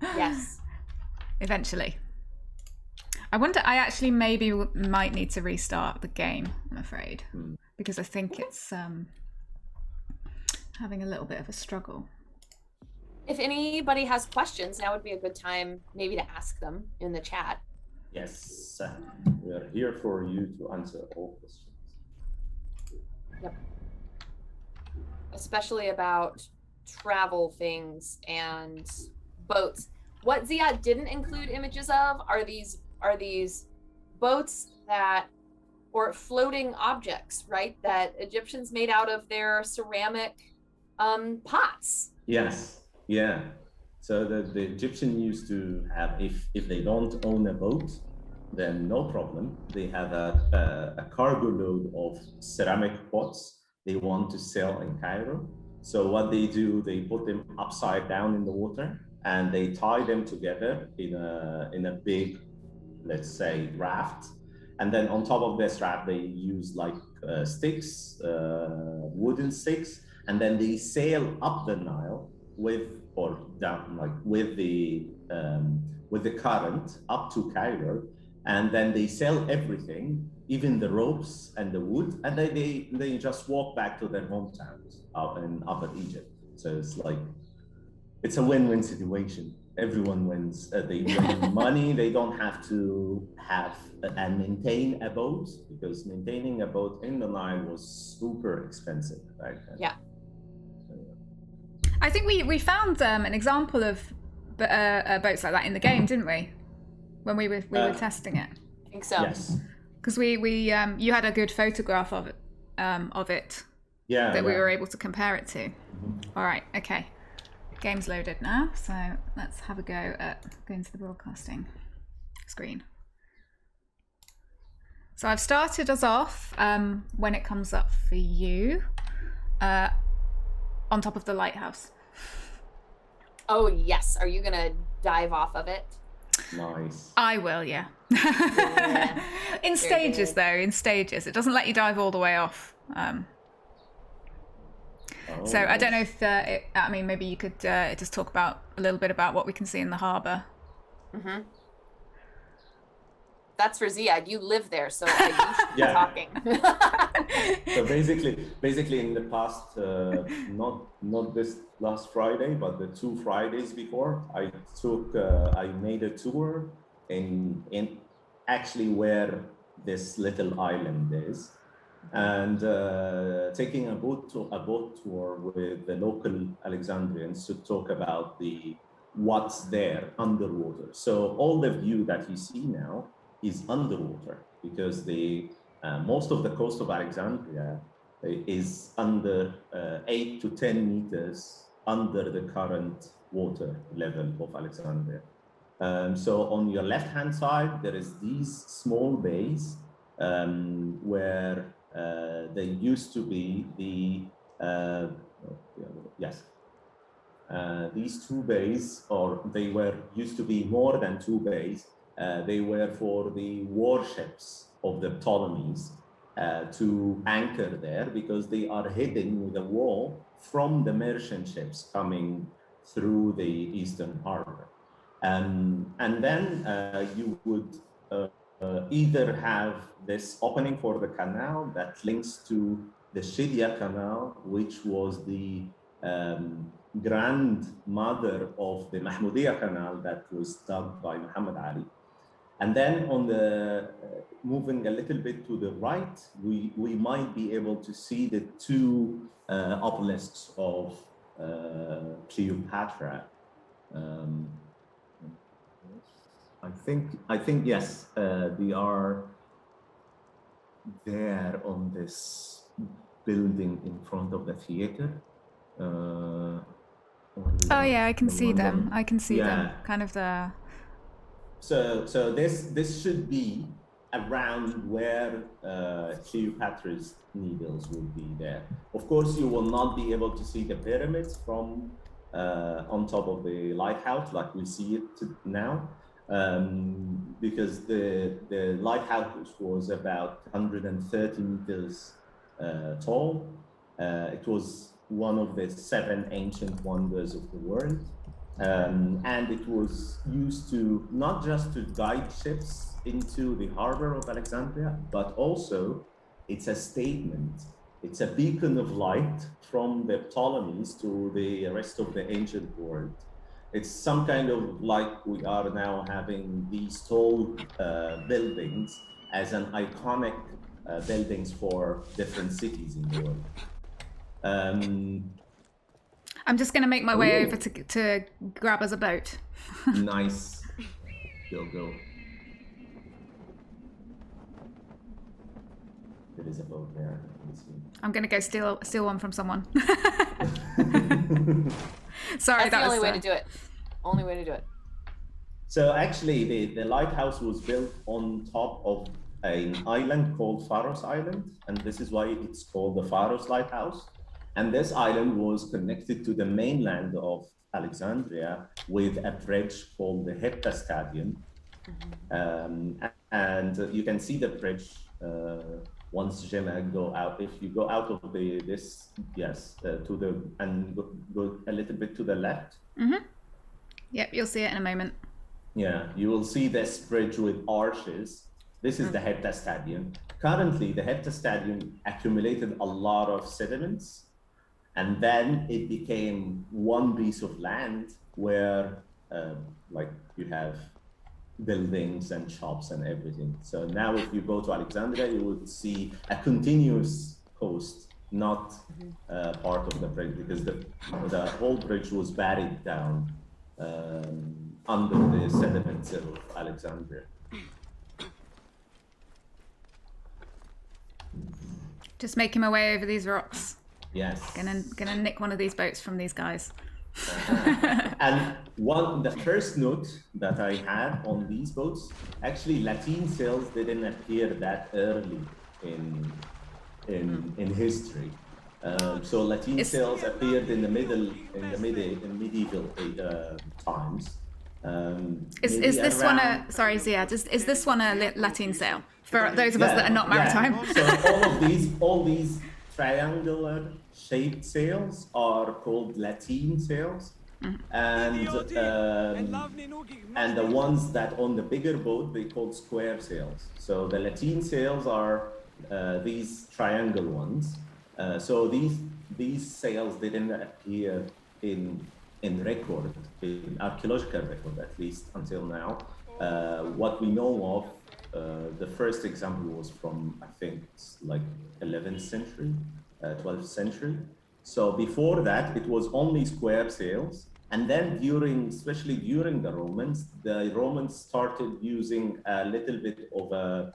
Yes. Eventually. I wonder, I actually maybe might need to restart the game, I'm afraid, because I think it's having a little bit of a struggle. If anybody has questions, now would be a good time maybe to ask them in the chat. Yes, we are here for you to answer all questions. Yep. Especially about travel things and boats. What Ziad didn't include images of are these boats that or floating objects, right? That Egyptians made out of their ceramic pots. Yes, yeah. So the Egyptian used to have, if they don't own a boat, then no problem. They have a cargo load of ceramic pots they want to sell in Cairo. So what they do, they put them upside down in the water and they tie them together in a big, let's say, raft. And then on top of this raft, they use like sticks, wooden sticks, and then they sail up the Nile with or down like with the current up to Cairo, and then they sell everything, even the ropes and the wood, and they just walk back to their hometowns up in Upper Egypt. So it's like it's a win-win situation. Everyone wins. They win money. They don't have to have and maintain a boat, because maintaining a boat in the Nile was super expensive back then. Yeah. I think we found an example of boats like that in the game, didn't we? When we were testing it. I think so. Yes. Because we you had a good photograph of it. We were able to compare it to. Mm-hmm. All right. Okay. Game's loaded now, so let's have a go at going to the broadcasting screen. So I've started us off when it comes up for you on top of the lighthouse. Oh yes, are you gonna dive off of it? Nice. I will, yeah. In stages though, in stages. It doesn't let you dive all the way off. So I don't know if, I mean, maybe you could just talk about a little bit about what we can see in the harbour. Mm-hmm. That's for Ziad. You live there, so you should be talking. So basically in the past, not this last Friday, but the 2 Fridays before, I made a tour in actually where this little island is. And taking a boat tour with the local Alexandrians to talk about what's there underwater. So all the view that you see now is underwater, because most of the coast of Alexandria is under 8 to 10 meters under the current water level of Alexandria. So on your left-hand side, there is these small bays where there used to be these 2 bays, or used to be more than 2 bays. They were for the warships of the Ptolemies to anchor there, because they are hidden with a wall from the merchant ships coming through the eastern harbor. And then you would either have this opening for the canal that links to the Shidia Canal, which was the grandmother of the Mahmudiyya Canal that was dug by Muhammad Ali. And then on the moving a little bit to the right, we might be able to see the 2 obelisks of Cleopatra. I think yes, they are there on this building in front of the theater. Oh yeah, I can see them. I can see them. Kind of the. So this should be around where Cleopatra's needles would be there. Of course, you will not be able to see the pyramids from on top of the lighthouse like we see it now. Because the lighthouse was about 130 meters tall. It was one of the 7 ancient wonders of the world. And it was used to not just to guide ships into the harbor of Alexandria, but also it's a statement. It's a beacon of light from the Ptolemies to the rest of the ancient world. It's some kind of like we are now having these tall buildings as an iconic buildings for different cities in the world. I'm just going to make my way over to grab us a boat. Nice. Go. there is a boat there. You see. I'm going to go steal one from someone. Sorry, That's the only way to do it. Only way to do it. So actually, the lighthouse was built on top of an island called Pharos Island, and this is why it's called the Pharos Lighthouse. And this island was connected to the mainland of Alexandria with a bridge called the Heptastadion. And you can see the bridge once Gemma go out. If you go out of to the and go a little bit to the left. Yep, you'll see it in a moment. Yeah, you will see this bridge with arches. This is the Heptastadion. Currently, the Heptastadion accumulated a lot of sediments, and then it became one piece of land where, like, you have buildings and shops and everything. So now, if you go to Alexandria, you would see a continuous coast, not part of the bridge, because the whole bridge was buried down under the sediments of Alexandria. Just making my way over these rocks. Yes. Gonna nick one of these boats from these guys. And the first note that I had on these boats, actually Latin sails didn't appear that early in history. So Latin sails appeared in medieval times. Is this one a sorry, Ziad? Is this one a Latin sail for those of us that are not maritime? Yeah. So all these triangular shaped sails are called Latin sails, and the ones that on the bigger boat they called square sails. So the Latin sails are these triangle ones. So these sails didn't appear in record, in archaeological record, at least until now. What we know of, the first example was from, I think, it's like 11th century, 12th century. So before that, it was only square sails. And then especially during the Romans started using a little bit of a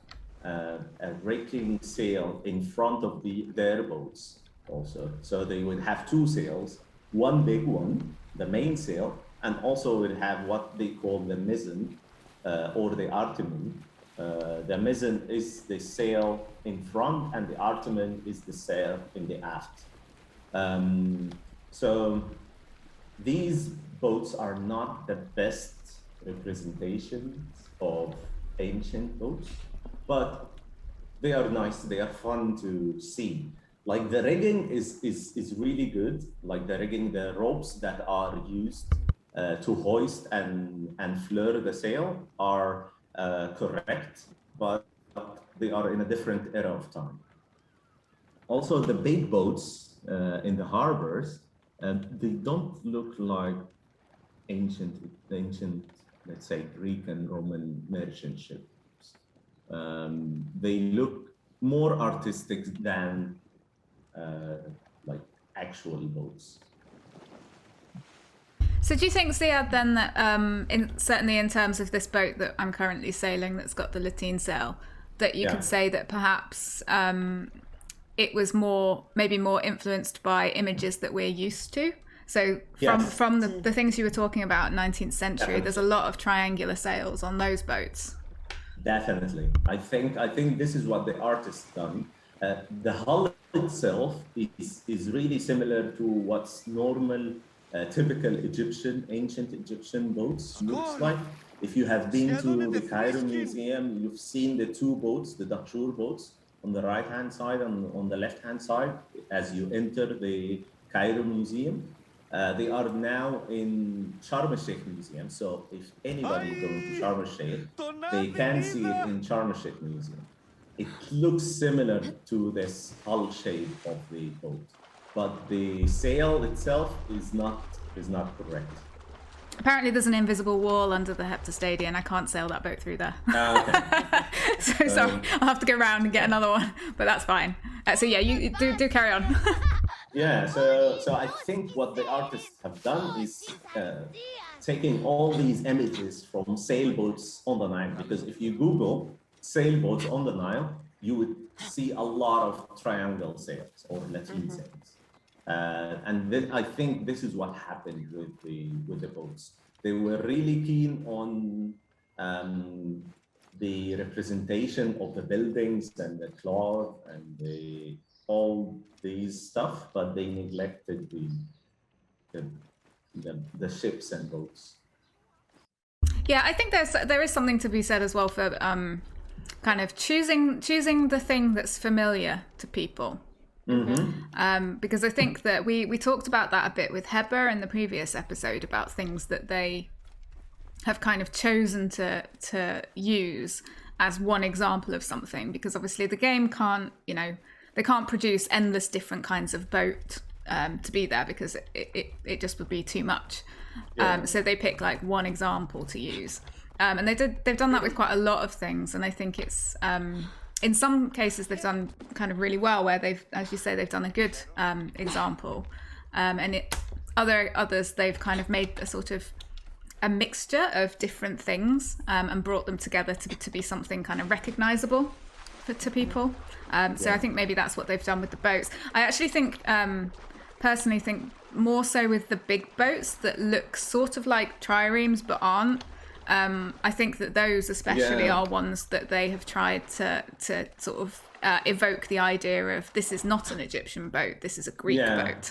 raking sail in front of their boats also. So they would have two sails, one big one, the main sail, and also would have what they call the mizzen or the artemen. The mizzen is the sail in front, and the artemen is the sail in the aft. So these boats are not the best representations of ancient boats, but they are nice, they are fun to see. Like the rigging is really good. Like the ropes that are used to hoist and fleur the sail are correct, but they are in a different era of time. Also, the big boats in the harbors, they don't look like ancient, let's say, Greek and Roman merchant ships. They look more artistic than like actual boats. So do you think, Ziad, then that certainly in terms of this boat that I'm currently sailing that's got the Latin sail, that you could say that perhaps it was maybe more influenced by images that we're used to? So from the things you were talking about, 19th century, there's a lot of triangular sails on those boats. Definitely. I think this is what the artist done. The hull itself is really similar to what's normal, typical ancient Egyptian boats looks like. If you have been to the Cairo Museum, you've seen the two boats, the Dahshur boats, on the right-hand side and on the left-hand side as you enter the Cairo Museum. They are now in Sharm el-Sheikh Museum. So if anybody is going to Sharm el-Sheikh, they can see it in Sharm el-Sheikh Museum. It looks similar to this hull shape of the boat, but the sail itself is not correct. Apparently there's an invisible wall under the Heptastadion. I can't sail that boat through there. Okay. So sorry, I'll have to go around and get another one, but that's fine. So yeah, you do carry on. Yeah, so I think what the artists have done is taking all these images from sailboats on the Nile, because if you Google sailboats on the Nile, you would see a lot of triangle sails or lateen sails. And then I think this is what happened with the boats. They were really keen on the representation of the buildings and the cloth and all these stuff, but they neglected the ships and boats. Yeah, I think there is something to be said as well for kind of choosing the thing that's familiar to people. Because I think that we talked about that a bit with Heber in the previous episode about things that they have kind of chosen to use as one example of something, because obviously the game can't, they can't produce endless different kinds of boat to be there, because it just would be too much. So they pick like one example to use. And they've done that with quite a lot of things, and I think it's in some cases they've done kind of really well, where they've, as you say, they've done a good example, and others they've kind of made a sort of a mixture of different things and brought them together to be something kind of recognizable to people. So I think maybe that's what they've done with the boats. I actually think, personally think more so with the big boats that look sort of like triremes but aren't. I think that those especially are ones that they have tried to sort of evoke the idea of, this is not an Egyptian boat, this is a Greek boat.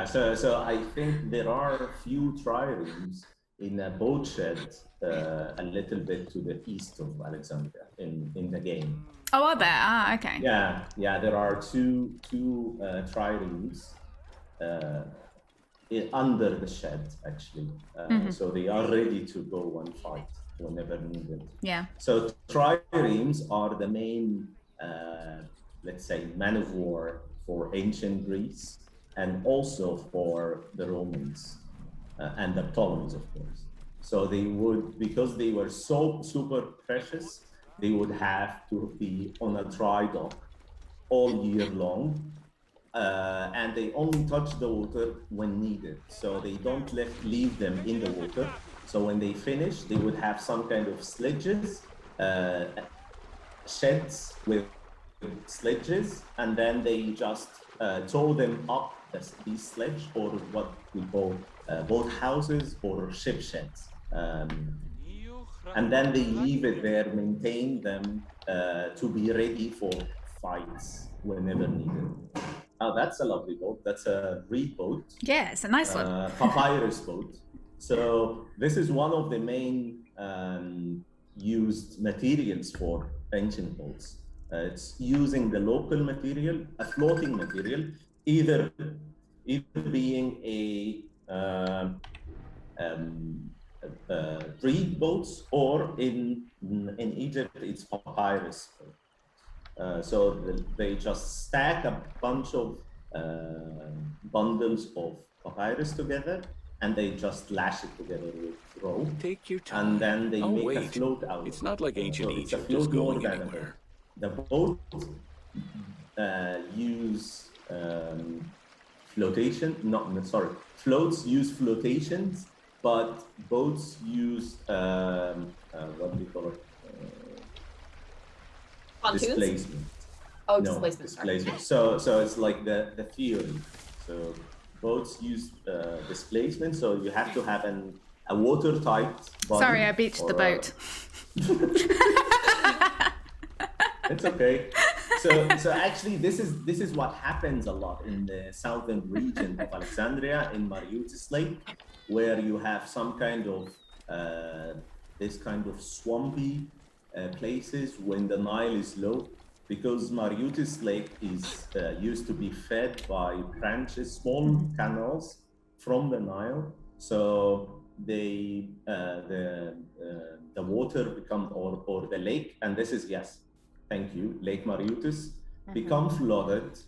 So I think there are a few triremes in a boat shed a little bit to the east of Alexandria in the game. Oh, are there? Okay. Yeah, there are two triremes under the shed, actually. So they are ready to go one fight whenever needed. Yeah. So triremes are the main, let's say, man of war for ancient Greece and also for the Romans and the Ptolemies, of course. So they would, because they were so super precious, they would have to be on a dry dock all year long. And they only touch the water when needed. So they don't leave them in the water. So when they finish, they would have some kind of sledges, sheds with sledges, and then they just tow them up these sledge, or what we call boat houses or ship sheds. And then they leave it there, maintain them to be ready for fights whenever needed. Oh, that's a lovely boat. That's a reed boat. Yeah, it's a nice one. Papyrus boat. So this is one of the main used materials for ancient boats. It's using the local material, a floating material, either being a reed boats, or in Egypt it's papyrus boat. So they just stack a bunch of bundles of papyrus together, and they just lash it together with rope. Take your time. And then they make wait. a float out. It's not like ancient Egypt is is going anywhere. The boat use flotation. Floats use flotations, but boats use what do you call it? Displacement. Oh, no, displacement. So it's like the theory. So boats use displacement. So you have to have a watertight body. Sorry, I beached the boat. It's okay. So actually, this is what happens a lot in the southern region of Alexandria, in Mareotis Lake, where you have some kind of this kind of swampy places when the Nile is low, because Mareotis Lake is used to be fed by branches, small canals from the Nile. So the water become, or the lake, and this is, yes, thank you, Lake Mareotis, become flooded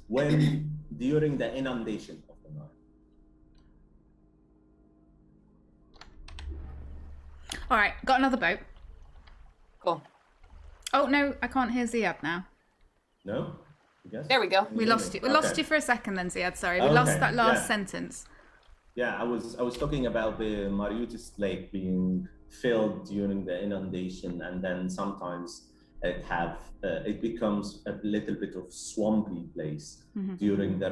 during the inundation of the Nile. All right, got another boat. Cool. Oh no, I can't hear Ziad now. No? Yes? There we go. We lost you. We lost you for a second then, Ziad. Sorry, we lost that last sentence. Yeah, I was talking about the Mareotis Lake being filled during the inundation, and then sometimes it becomes a little bit of swampy place during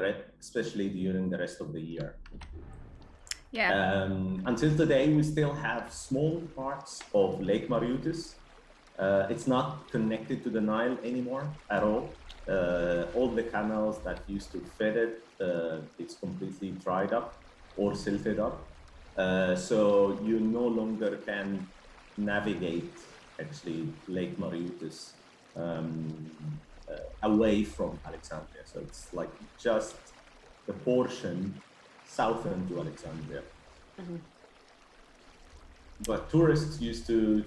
especially during the rest of the year. Yeah. Until today, we still have small parts of Lake Mauritius. It's not connected to the Nile anymore at all. All the canals that used to feed it, it's completely dried up or silted up. So you no longer can navigate actually Lake Mauritius away from Alexandria. So it's like just the portion southern to Alexandria. But tourists used to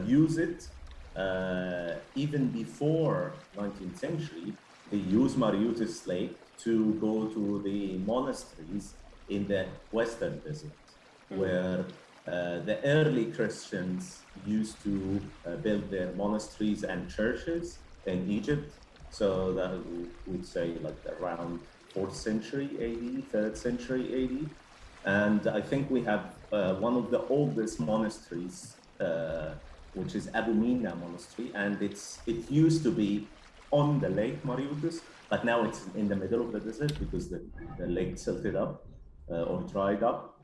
use it even before 19th century. They used Mauritius Lake to go to the monasteries in the Western Desert, where the early Christians used to build their monasteries and churches in Egypt. So that would say like around 4th century AD, 3rd century AD. And I think we have one of the oldest monasteries, which is Abu Mina Monastery. And it used to be on the Lake Mauritius, but now it's in the middle of the desert because the lake silted up or dried up.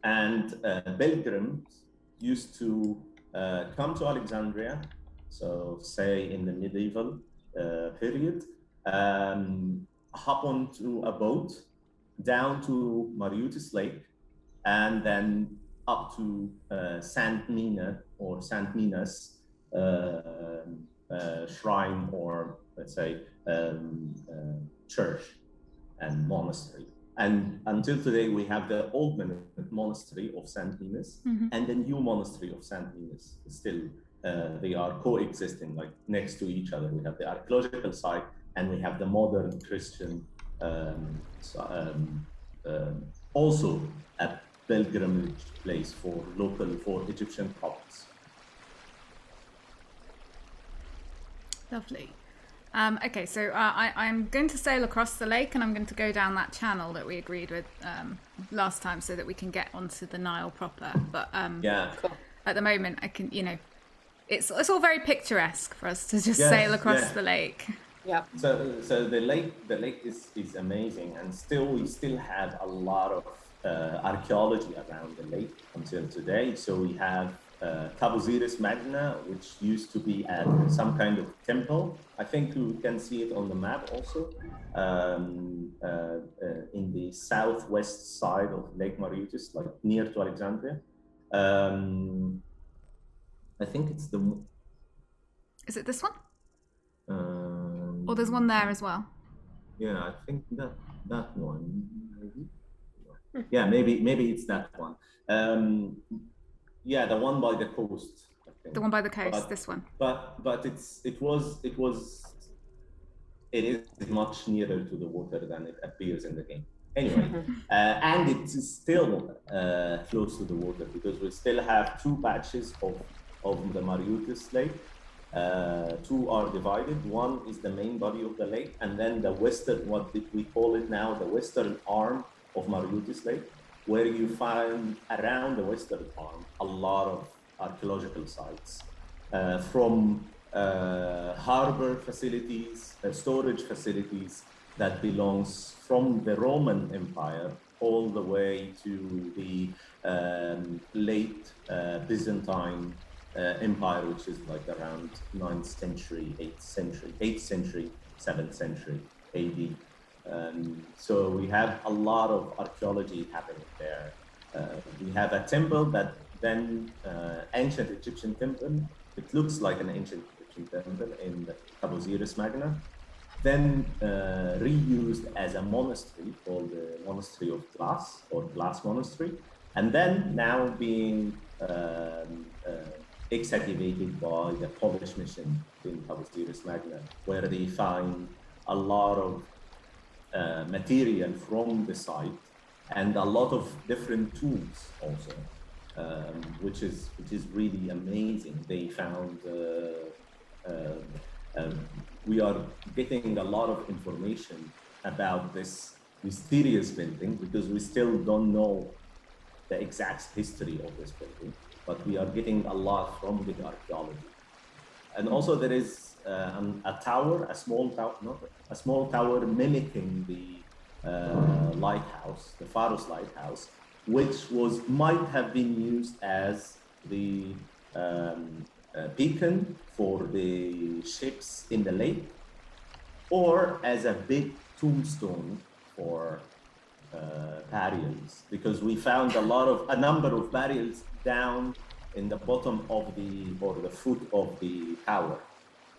And pilgrims used to come to Alexandria, so say in the medieval period, hop onto a boat down to Mauritius Lake, and then up to Saint Mina or Saint Mina's shrine, or let's say church and monastery. And until today, we have the old monastery of Saint Mina's and the new monastery of Saint Mina's. Still, they are coexisting, like next to each other. We have the archaeological site, and we have the modern Christian, also a pilgrimage place for Egyptian Copts. Lovely. Okay, so I'm going to sail across the lake, and I'm going to go down that channel that we agreed with last time, so that we can get onto the Nile proper. But at the moment, I can, it's all very picturesque for us to just sail across the lake. Yeah. So the lake is amazing, and we still have a lot of archaeology around the lake until today. So we have Osiris Magna, which used to be at some kind of temple. I think you can see it on the map also, in the southwest side of Lake Mauritius, like near to Alexandria. I think it's Is it this one? Or there's one there as well. Yeah, I think that one. Maybe. Yeah, maybe it's that one. Yeah, the one by the coast. I think. The one by the coast, this one. But it is much nearer to the water than it appears in the game. Anyway, and it is still close to the water, because we still have two patches of the Mauritius Lake. Two are divided. One is the main body of the lake, and then the western, what we call it now, the western arm of Mauritius Lake, where you find around the western arm a lot of archaeological sites, from harbor facilities, storage facilities that belongs from the Roman Empire all the way to the late Byzantine Empire, which is like around 9th century, 8th century, 7th century AD. So we have a lot of archaeology happening there. We have a temple that then, ancient Egyptian temple. It looks like an ancient Egyptian temple in the Osiris Magna, then reused as a monastery called the Monastery of Glass, or Glass Monastery, and then now being excavated by the Polish mission in Osiris Magna, where they find a lot of material from the site and a lot of different tools also, which is really amazing. They found we are getting a lot of information about this mysterious building, because we still don't know the exact history of this building, but we are getting a lot from the archaeology. And also there is a tower, a small tower, not a small tower mimicking the lighthouse, the Pharos lighthouse, which might have been used as the beacon for the ships in the lake, or as a big tombstone for burials, because we found a number of burials down in the bottom of the foot of the tower,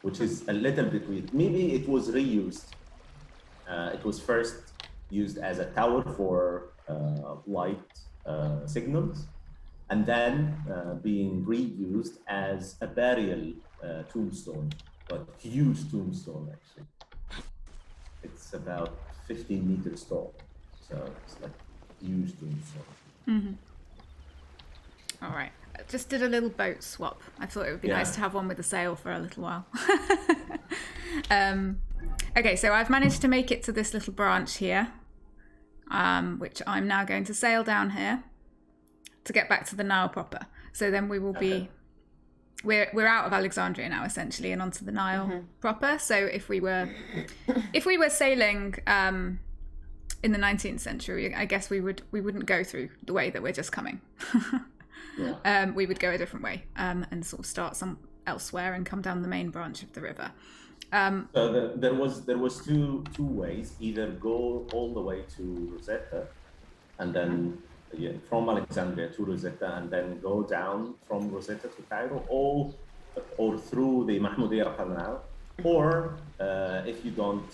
which is a little bit weird. Maybe it was reused. It was first used as a tower for light signals, and then being reused as a burial tombstone, but huge tombstone actually. It's about 15 meters tall, so it's like huge tombstone. Mm-hmm. All right. I just did a little boat swap. I thought it would be nice to have one with a sail for a little while. Okay, so I've managed to make it to this little branch here, which I'm now going to sail down here to get back to the Nile proper. So then we will be, we're out of Alexandria now essentially, and onto the Nile proper. So if we were sailing in the 19th century, I guess we wouldn't go through the way that we're just coming. We would go a different way and sort of start some elsewhere and come down the main branch of the river. So there was two ways: either go all the way to Rosetta, and then from Alexandria to Rosetta, and then go down from Rosetta to Cairo, or through the Mahmoudiyya Canal, or if you don't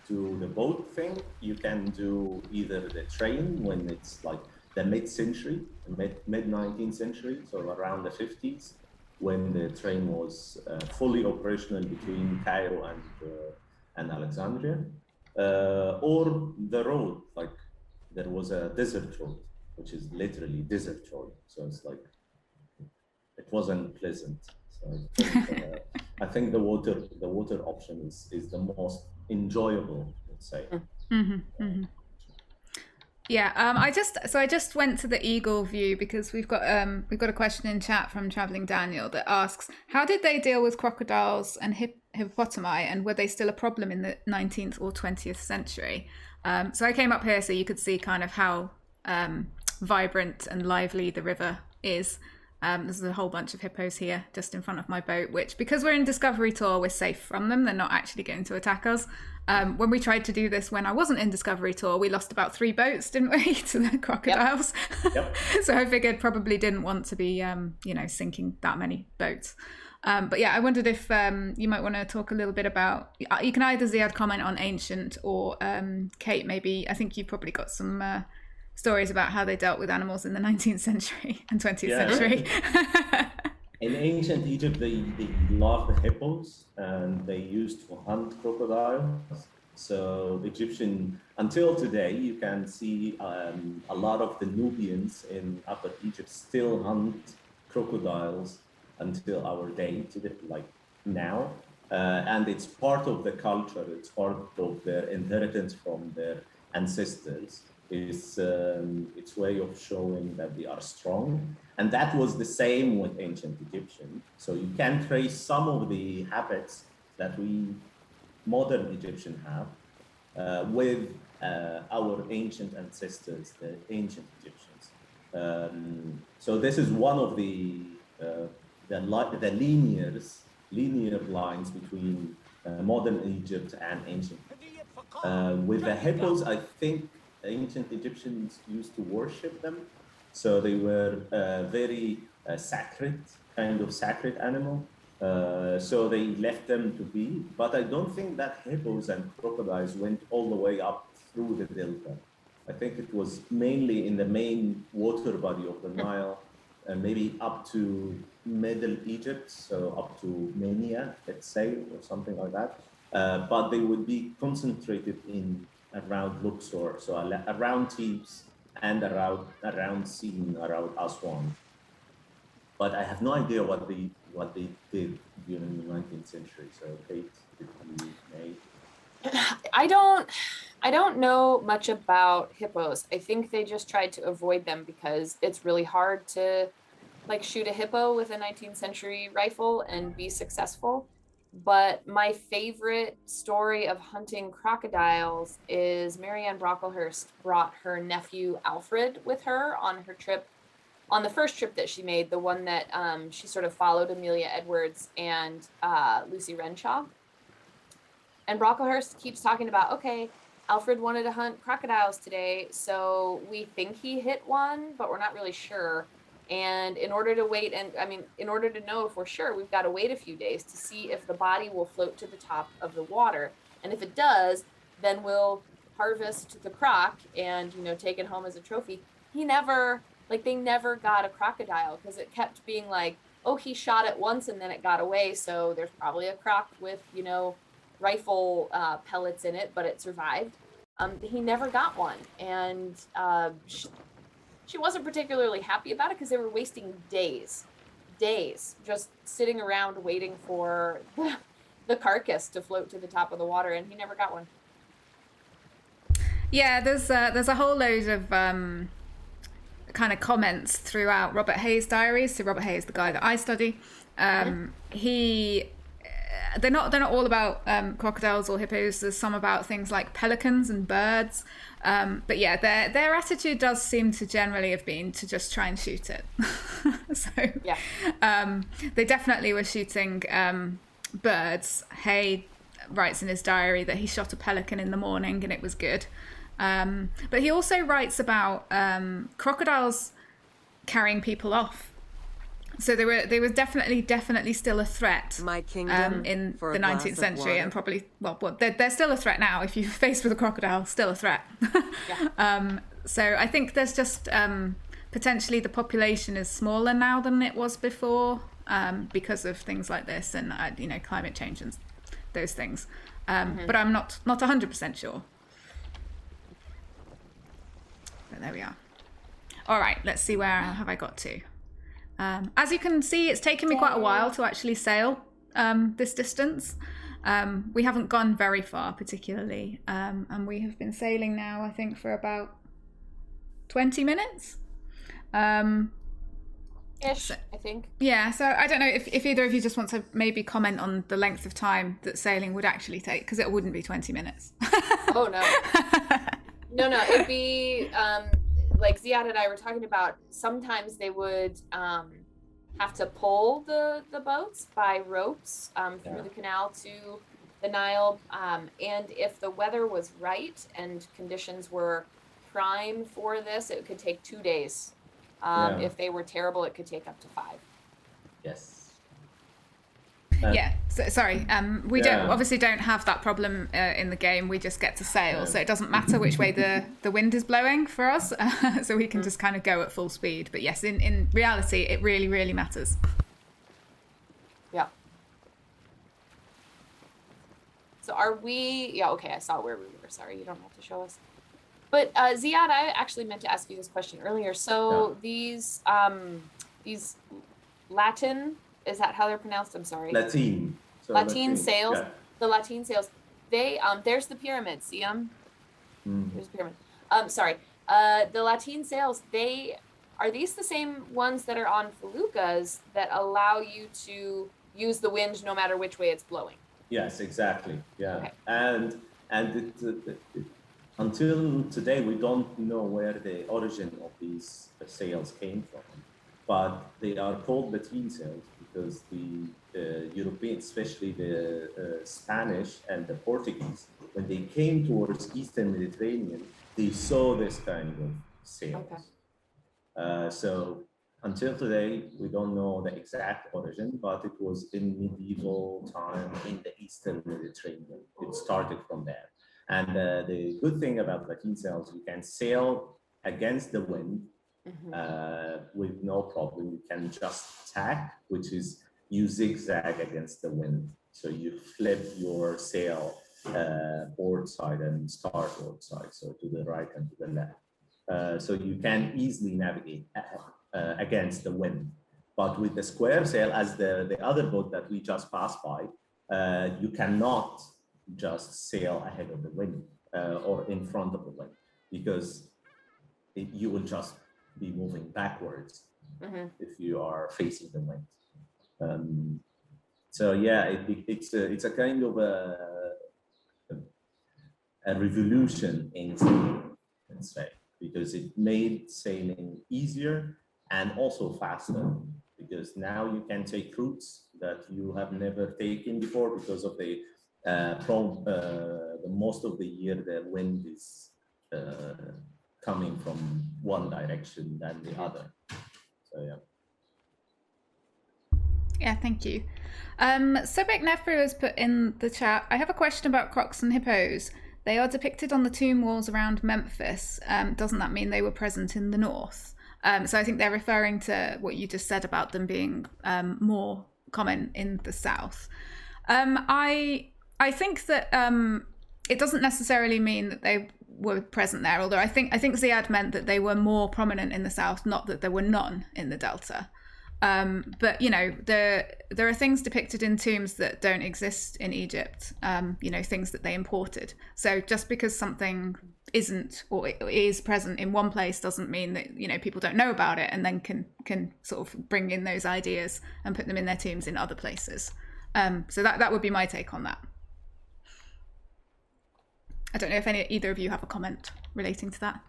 do the boat thing, you can do either the train when it's like the mid-century, mid-19th century, so around the 50s, when the train was fully operational between Cairo and Alexandria, or the road, like there was a desert road, which is literally desert road. So it's like, it wasn't pleasant. So I think the water option is the most enjoyable, let's say. Yeah, I just went to the Eagle view because we've got a question in chat from Traveling Daniel that asks, how did they deal with crocodiles and hippopotami, and were they still a problem in the 19th or 20th century? So I came up here so you could see kind of how vibrant and lively the river is. There's a whole bunch of hippos here just in front of my boat, which, because we're in Discovery Tour, we're safe from them. They're not actually going to attack us. When we tried to do this when I wasn't in Discovery Tour, we lost about 3 boats, didn't we, to the crocodiles? Yep. So I figured probably didn't want to be, sinking that many boats. But yeah, I wondered if you might want to talk a little bit about, you can either Ziad comment on ancient, or Kate, maybe, I think you've probably got some stories about how they dealt with animals in the 19th century and 20th century. In ancient Egypt, they loved the hippos, and they used to hunt crocodiles. So Egyptian, until today, you can see a lot of the Nubians in Upper Egypt still hunt crocodiles until our day, like now. And it's part of the culture, it's part of their inheritance from their ancestors. It's way of showing that they are strong. And that was the same with ancient Egyptian. So you can trace some of the habits that we modern Egyptian have with our ancient ancestors, the ancient Egyptians. So this is one of the linear lines between modern Egypt and ancient. With the hippos, I think ancient Egyptians used to worship them. So they were very sacred animal. So they left them to be. But I don't think that hippos and crocodiles went all the way up through the delta. I think it was mainly in the main water body of the Nile, maybe up to Middle Egypt, so up to Mania, let's say, or something like that. But they would be concentrated around Luxor, so around Thebes and around Sin, around Aswan. But I have no idea what they did during the 19th century. So Kate, did you know? I don't know much about hippos. I think they just tried to avoid them because it's really hard to like shoot a hippo with a 19th century rifle and be successful. But my favorite story of hunting crocodiles is Marianne Brocklehurst brought her nephew Alfred with her on her trip, on the first trip that she made, the one that she sort of followed Amelia Edwards and Lucy Renshaw. And Brocklehurst keeps talking about, okay, Alfred wanted to hunt crocodiles today, so we think he hit one, but we're not really sure. And in order to wait, and I mean, in order to know if we're sure, we've got to wait a few days to see if the body will float to the top of the water. And if it does, then we'll harvest the croc and, you know, take it home as a trophy. He never, like, they never got a crocodile because it kept being like, oh, he shot it once and then it got away. So there's probably a croc with, you know, rifle pellets in it, but it survived. He never got one. And she wasn't particularly happy about it because they were wasting days just sitting around waiting for the carcass to float to the top of the water, and he never got one. Yeah, there's a whole load of kind of comments throughout Robert Hayes' diaries. So Robert Hayes, the guy that I study, they're not all about crocodiles or hippos. There's some about things like pelicans and birds. But yeah, their attitude does seem to generally have been to just try and shoot it. So yeah, they definitely were shooting birds. Hay writes in his diary that he shot a pelican in the morning and it was good. But he also writes about crocodiles carrying people off. So they were definitely still a threat My kingdom in for the a glass 19th of century, water. and probably they're still a threat now. If you're faced with a crocodile, still a threat. Yeah. So I think there's just potentially the population is smaller now than it was before because of things like this and you know, climate change and those things. But I'm not 100% sure. But there we are. All right, let's see, where have I got to? As you can see, it's taken me quite a while to actually sail this distance. We haven't gone very far particularly, and we have been sailing now, I think, for about 20 minutes. Ish, I think. Yeah, so I don't know if either of you just want to maybe comment on the length of time that sailing would actually take, because it wouldn't be 20 minutes. Oh, no. No, it'd be... like Ziad and I were talking about, sometimes they would have to pull the boats by ropes through the canal to the Nile. And if the weather was right and conditions were prime for this, it could take 2 days. If they were terrible, it could take up to 5. Yes. Yeah, so, sorry. We obviously don't have that problem in the game. We just get to sail, so it doesn't matter which way the wind is blowing for us. So we can just kind of go at full speed. But yes, in reality, it really, really matters. Yeah. So are we? Yeah. Okay, I saw where we were. Sorry, you don't have to show us. But Ziad, I actually meant to ask you this question earlier. So these Latin. Is that how they're pronounced? I'm sorry. Latin. So Latin sails. Yeah. The Latin sails. They there's the pyramid. See them? There's the pyramid. Sorry. The Latin sails. Are these the same ones that are on feluccas that allow you to use the wind no matter which way it's blowing? Yes, exactly. Yeah, Okay. and until today we don't know where the origin of these sails came from, but they are called Latin sails because the Europeans, especially the Spanish and the Portuguese, when they came towards Eastern Mediterranean, they saw this kind of sails. Okay. So until today, we don't know the exact origin, but it was in medieval time in the Eastern Mediterranean. It started from there. And the good thing about Latin sails, you can sail against the wind with no problem. You can just tack, which is you zigzag against the wind. So you flip your sail port side and starboard side, so to the right and to the left. So you can easily navigate against the wind. But with the square sail, as the other boat that we just passed by, you cannot just sail ahead of the wind or in front of the wind, because you will just be moving backwards. if you are facing the wind. So yeah, it's a kind of a revolution in sailing, let's say, because it made sailing easier and also faster, because now you can take routes that you have never taken before because of the most of the year the wind is coming from one direction than the other. So yeah. Yeah, thank you. Sobek Nefru has put in the chat, I have a question about crocs and hippos. They are depicted on the tomb walls around Memphis. Doesn't that mean they were present in the north? So I think they're referring to what you just said about them being more common in the south. I think that it doesn't necessarily mean that they were present there, although I think Ziad meant that they were more prominent in the south, not that there were none in the delta. But you know, there are things depicted in tombs that don't exist in Egypt. You know, things that they imported. So just because something isn't or is present in one place doesn't mean that, you know, people don't know about it and then can sort of bring in those ideas and put them in their tombs in other places. So that would be my take on that. I don't know if either of you have a comment relating to that.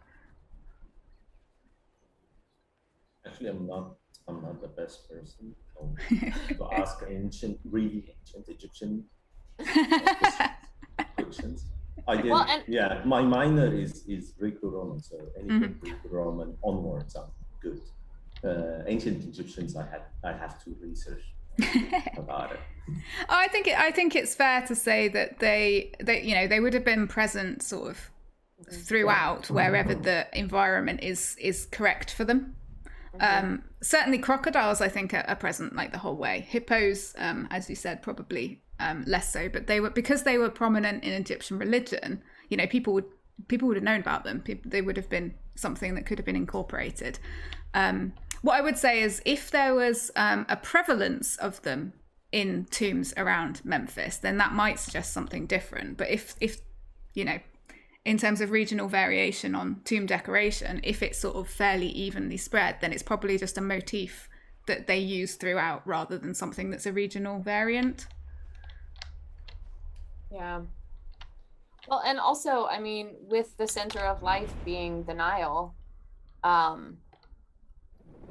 Actually, I'm not the best person to ask really ancient Egyptian questions. I did, Well, yeah. My minor is Greco-Roman, so anything Greco-Roman onwards, I'm good. Ancient Egyptians, I have to research about it. I think it's fair to say that they you know, they would have been present sort of throughout wherever the environment is correct for them. Certainly crocodiles, I think, are present like the whole way. Hippos, as you said, probably less so, but because they were prominent in Egyptian religion, you know, people would have known about them. They would have been something that could have been incorporated. What I would say is if there was a prevalence of them in tombs around Memphis, then that might suggest something different. But if you know, in terms of regional variation on tomb decoration, if it's sort of fairly evenly spread, then it's probably just a motif that they use throughout rather than something that's a regional variant. Yeah. Well, and also, I mean, with the center of life being the Nile,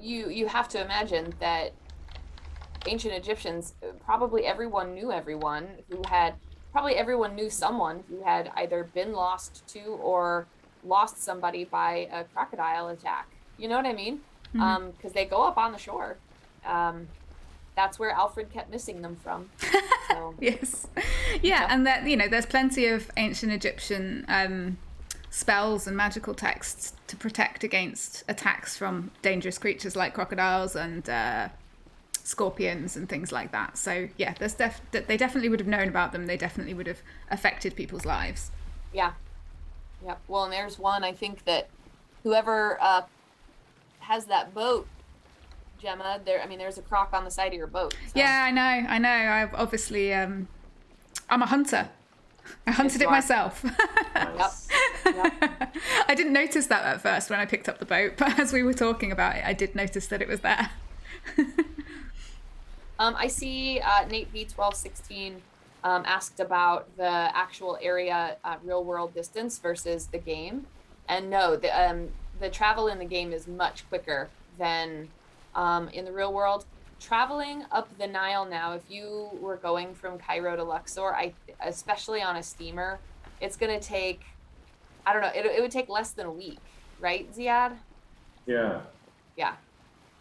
you have to imagine that ancient Egyptians, probably everyone knew someone who had either been lost to or lost somebody by a crocodile attack. You know what I mean? Because they go up on the shore. That's where Alfred kept missing them from. So. Yes. Yeah, and that, you know, there's plenty of ancient Egyptian spells and magical texts to protect against attacks from dangerous creatures like crocodiles and scorpions and things like that. So yeah, they definitely would have known about them. They definitely would have affected people's lives. Yeah. Well, and there's one, I think that whoever has that boat, Gemma, there's a croc on the side of your boat. So. Yeah, I know. I've obviously, I'm a hunter. I hunted it myself. Nice. Yep. I didn't notice that at first when I picked up the boat, but as we were talking about it, I did notice that it was there. I see Nate V1216 asked about the actual area real world distance versus the game. And no, the travel in the game is much quicker than in the real world. Traveling up the Nile now, if you were going from Cairo to Luxor, especially on a steamer, it's going to take, I don't know, it would take less than a week, right, Ziad? Yeah. Yeah.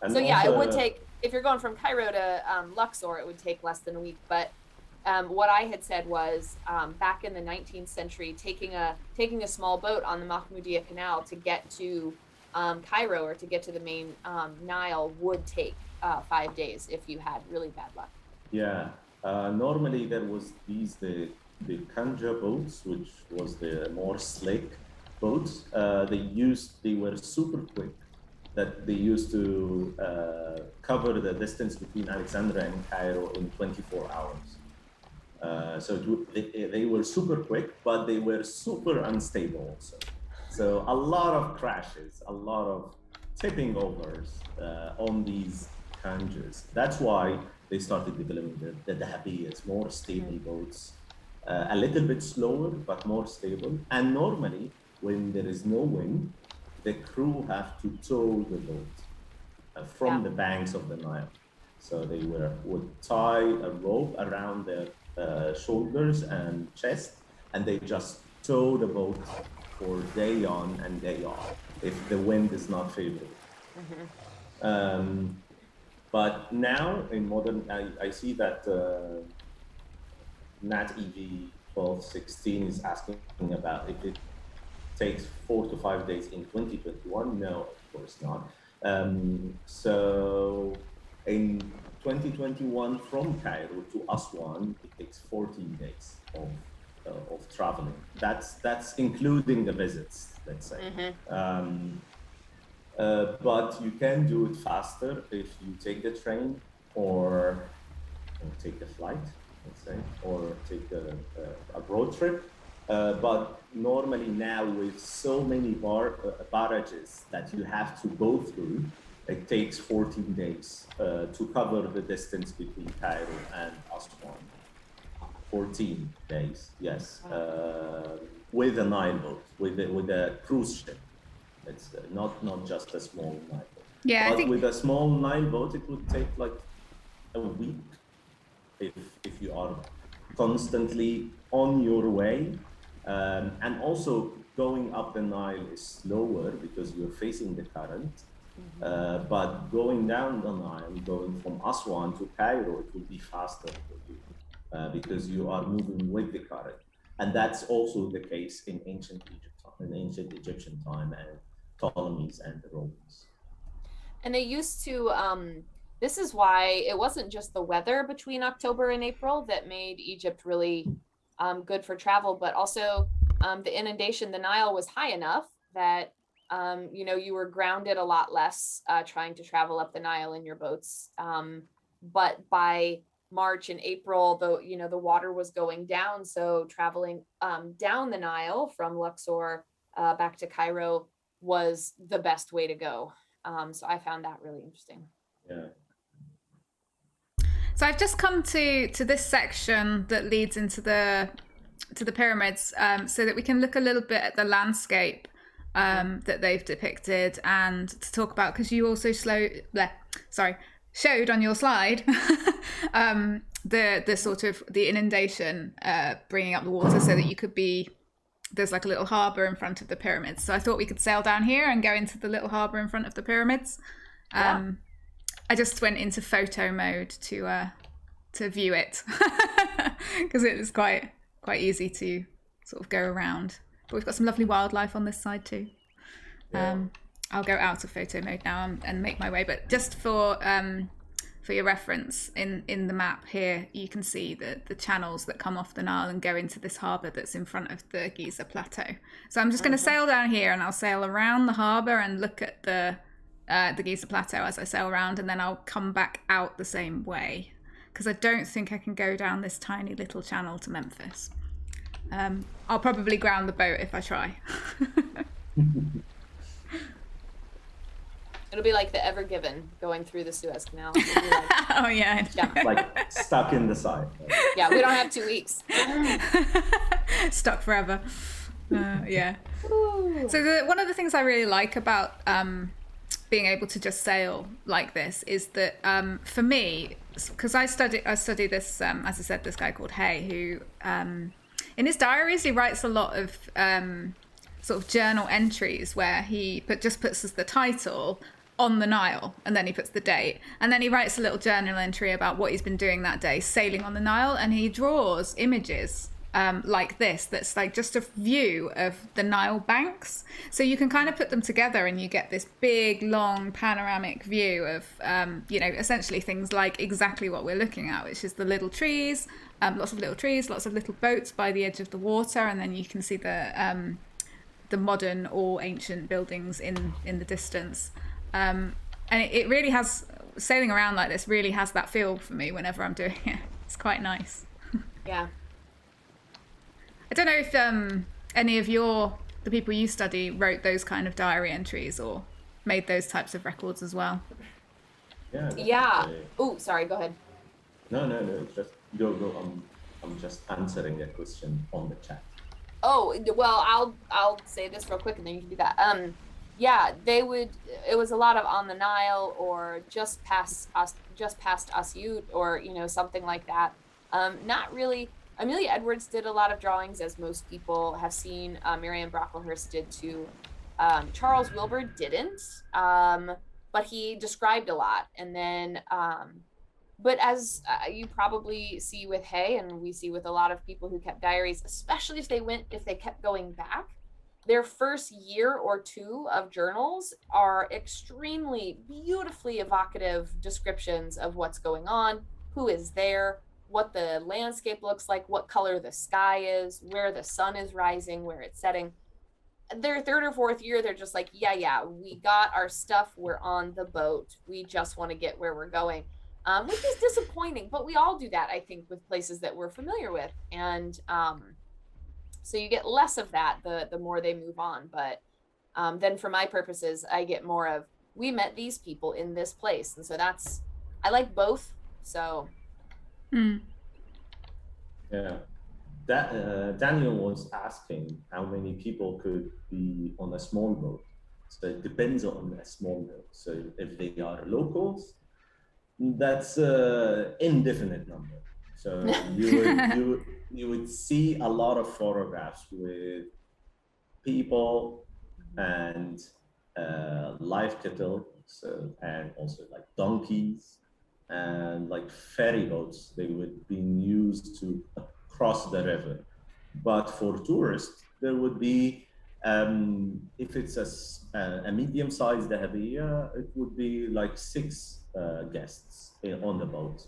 And so yeah, also, it would take, if you're going from Cairo to Luxor, it would take less than a week. But what I had said was back in the 19th century, taking a small boat on the Mahmoudiya Canal to get to Cairo or to get to the main Nile would take 5 days if you had really bad luck. Yeah. Normally there was the Kanja boats, which was the more slick boats. They were super quick. That they used to cover the distance between Alexandria and Cairo in 24 hours. So they were super quick, but they were super unstable also. So a lot of crashes, a lot of tipping overs on these kanjas. That's why they started developing the dahabiyas, more stable boats, a little bit slower, but more stable. And normally, when there is no wind, the crew have to tow the boat from the banks of the Nile. So they would tie a rope around their shoulders and chest, and they just tow the boat for day on and day off if the wind is not favorable. But now in modern, I see that Nat EV 1216 is asking about if it takes 4 to 5 days in 2021. No, of course not. So in 2021 from Cairo to Aswan, it takes 14 days of traveling. That's including the visits, let's say. But you can do it faster if you take the train or take the flight, let's say, or take a road trip. But normally now with so many barrages that you have to go through, it takes 14 days to cover the distance between Cairo and Aswan. 14 days, yes, with a Nile boat, with a cruise ship. It's not just a small Nile boat. Yeah, but with a small Nile boat, it would take like a week if you are constantly on your way. And also going up the Nile is slower because you're facing the current. But going down the Nile, going from Aswan to Cairo, it will be faster for you because you are moving with the current. And that's also the case in ancient Egyptian time and Ptolemies and the Romans. And they used to, this is why it wasn't just the weather between October and April that made Egypt really good for travel, but also the inundation, the Nile was high enough that, you were grounded a lot less trying to travel up the Nile in your boats. But by March and April, the water was going down. So traveling down the Nile from Luxor back to Cairo was the best way to go. So I found that really interesting. Yeah. So I've just come to this section that leads into the pyramids, so that we can look a little bit at the landscape that they've depicted, and to talk about, because you also showed on your slide the sort of the inundation bringing up the water, so that you could be, there's like a little harbour in front of the pyramids. So I thought we could sail down here and go into the little harbour in front of the pyramids. I just went into photo mode to view it because it was quite easy to sort of go around. But we've got some lovely wildlife on this side too. Yeah. I'll go out of photo mode now and make my way. But just for your reference, in the map here, you can see the channels that come off the Nile and go into this harbour that's in front of the Giza Plateau. So I'm just going to sail down here, and I'll sail around the harbour and look at the Giza Plateau as I sail around, and then I'll come back out the same way, because I don't think I can go down this tiny little channel to Memphis. I'll probably ground the boat if I try. It'll be like the Ever Given going through the Suez Canal. Like, oh yeah. Like stuck in the side. Yeah, we don't have 2 weeks. Stuck forever. Yeah. Ooh. So one of the things I really like about being able to just sail like this is that for me, because I study this, as I said, this guy called Hay, who in his diaries he writes a lot of sort of journal entries where he just puts as the title on the Nile, and then he puts the date, and then he writes a little journal entry about what he's been doing that day sailing on the Nile, and he draws images like this, that's like just a view of the Nile banks. So you can kind of put them together and you get this big, long panoramic view of, essentially things like exactly what we're looking at, which is the little trees, lots of little boats by the edge of the water, and then you can see the modern or ancient buildings in the distance. And it really has, sailing around like this really has that feel for me whenever I'm doing it. It's quite nice. Yeah. I don't know if any of the people you study wrote those kind of diary entries, or made those types of records as well. Yeah. Yeah. Oh, sorry. Go ahead. No. Just go. I'm just answering a question on the chat. Oh, well, I'll say this real quick and then you can do that. Yeah, it was a lot of on the Nile or just past Asyut or, something like that. Not really. Amelia Edwards did a lot of drawings, as most people have seen. Marianne Brocklehurst did too. Charles Wilbur didn't, but he described a lot. And then, but as you probably see with Hay, and we see with a lot of people who kept diaries, especially if they kept going back, their first year or two of journals are extremely beautifully evocative descriptions of what's going on, who is there, what the landscape looks like, what color the sky is, where the sun is rising, where it's setting. Their third or fourth year, they're just like, yeah, we got our stuff, we're on the boat, we just want to get where we're going. Which is disappointing, but we all do that, I think, with places that we're familiar with. And so you get less of that the more they move on. But then for my purposes, I get more of, we met these people in this place. And so I like both. So. Yeah. Daniel was asking how many people could be on a small boat. So it depends on a small boat. So if they are locals, that's indefinite number. So you would see a lot of photographs with people and live cattle, and also like donkeys and like ferry boats. They would be used to cross the river. But for tourists, there would be, if it's a medium-sized dahabiya, it would be like 6 guests on the boat.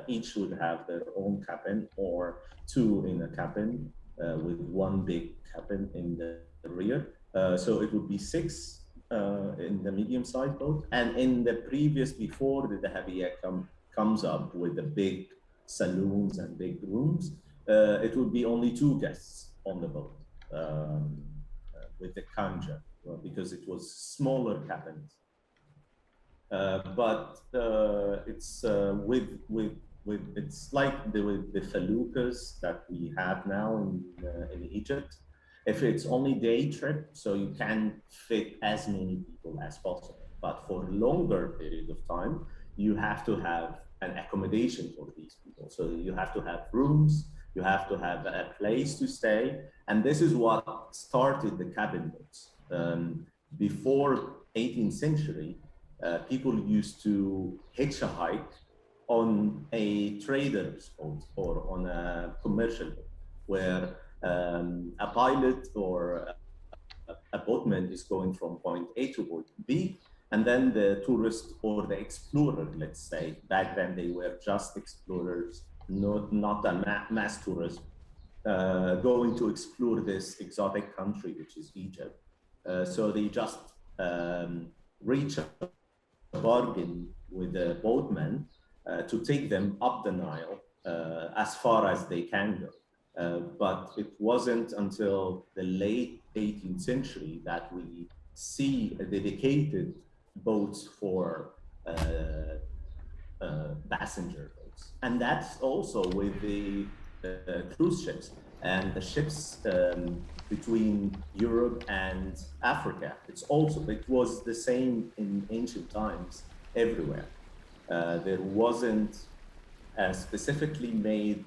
Each would have their own cabin, or 2 in a cabin with 1 big cabin in the rear. So it would be 6 in the medium-sized boat. And in the before the dahabiya comes up with the big saloons and big rooms, it would be only 2 guests on the boat with the kanja, because it was smaller cabins. But it's it's like the feluccas that we have now in Egypt. If it's only day trip, so you can fit as many people as possible. But for a longer period of time, you have to have an accommodation for these people. So you have to have rooms, you have to have a place to stay. And this is what started the cabin boats. Before 18th century, people used to hitch a hike on a trader's boat or on a commercial boat, where a pilot or a boatman is going from point A to point B, and then the tourist or the explorer, let's say, back then they were just explorers, not a mass tourism, going to explore this exotic country, which is Egypt. So they just reach a bargain with the boatman to take them up the Nile as far as they can go. But it wasn't until the late 18th century that we see a dedicated boats for passenger boats. And that's also with the cruise ships and the ships between Europe and Africa. It was the same in ancient times everywhere. There wasn't specifically made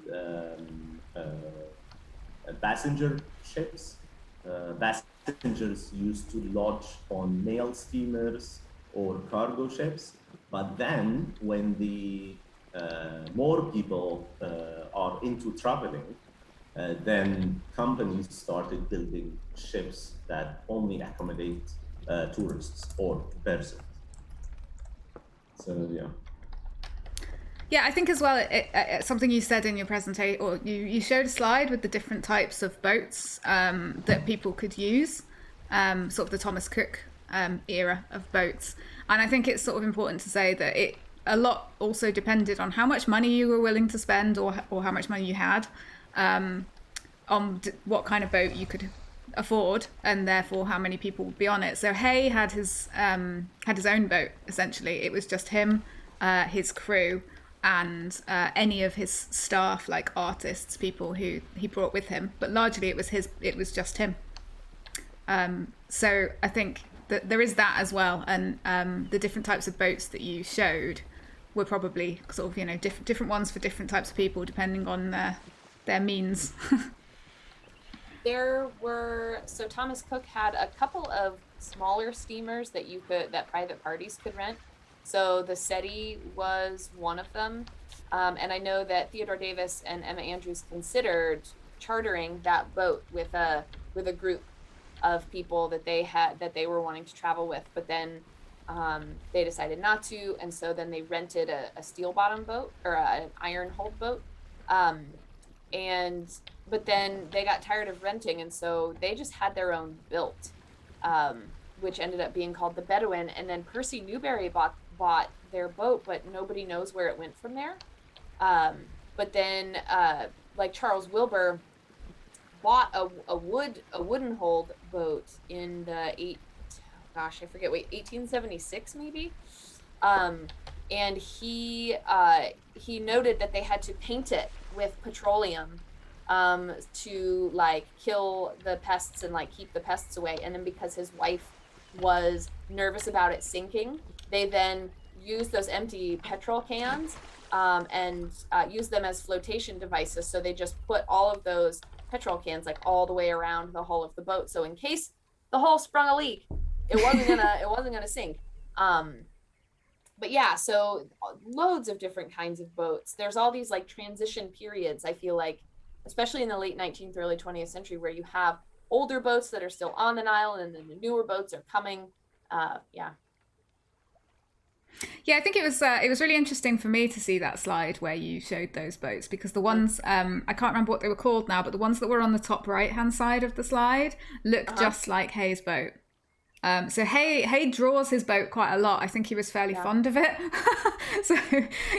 passenger ships. Passengers used to lodge on mail steamers or cargo ships. But then when the more people are into traveling, then companies started building ships that only accommodate tourists or persons. So, yeah. Yeah, I think as well, something you said in your presentation, or you showed a slide with the different types of boats that people could use, sort of the Thomas Cook era of boats. And I think it's sort of important to say that a lot also depended on how much money you were willing to spend or how much money you had, on what kind of boat you could afford, and therefore how many people would be on it. So Hay had his own boat, essentially. It was just him, his crew, and any of his staff, like artists, people who he brought with him. But largely it was just him. So I think that there is that as well, and the different types of boats that you showed were probably sort of, you know, different ones for different types of people depending on their means. So Thomas Cook had a couple of smaller steamers that private parties could rent. So the SETI was one of them. And I know that Theodore Davis and Emma Andrews considered chartering that boat with a group of people that they were wanting to travel with, but then they decided not to, and so then they rented a steel bottom boat or an iron hulled boat. But then they got tired of renting, and so they just had their own built, which ended up being called the Bedouin. And then Percy Newberry bought their boat, but nobody knows where it went from there. But then, like Charles Wilbur bought a wooden hulled boat in the 1876 maybe. And he noted that they had to paint it with petroleum to like kill the pests and like keep the pests away. And then because his wife was nervous about it sinking, they then used those empty petrol cans and used them as flotation devices. So they just put all of those petrol cans like all the way around the hull of the boat. So in case the hull sprung a leak, it wasn't gonna sink. But yeah, so loads of different kinds of boats. There's all these like transition periods, I feel like, especially in the late 19th, early 20th century, where you have older boats that are still on the Nile and then the newer boats are coming. Yeah, I think it was really interesting for me to see that slide where you showed those boats, because the ones, I can't remember what they were called now, but the ones that were on the top right-hand side of the slide look just like Hay's boat. So Hay draws his boat quite a lot. I think he was fairly fond of it. So,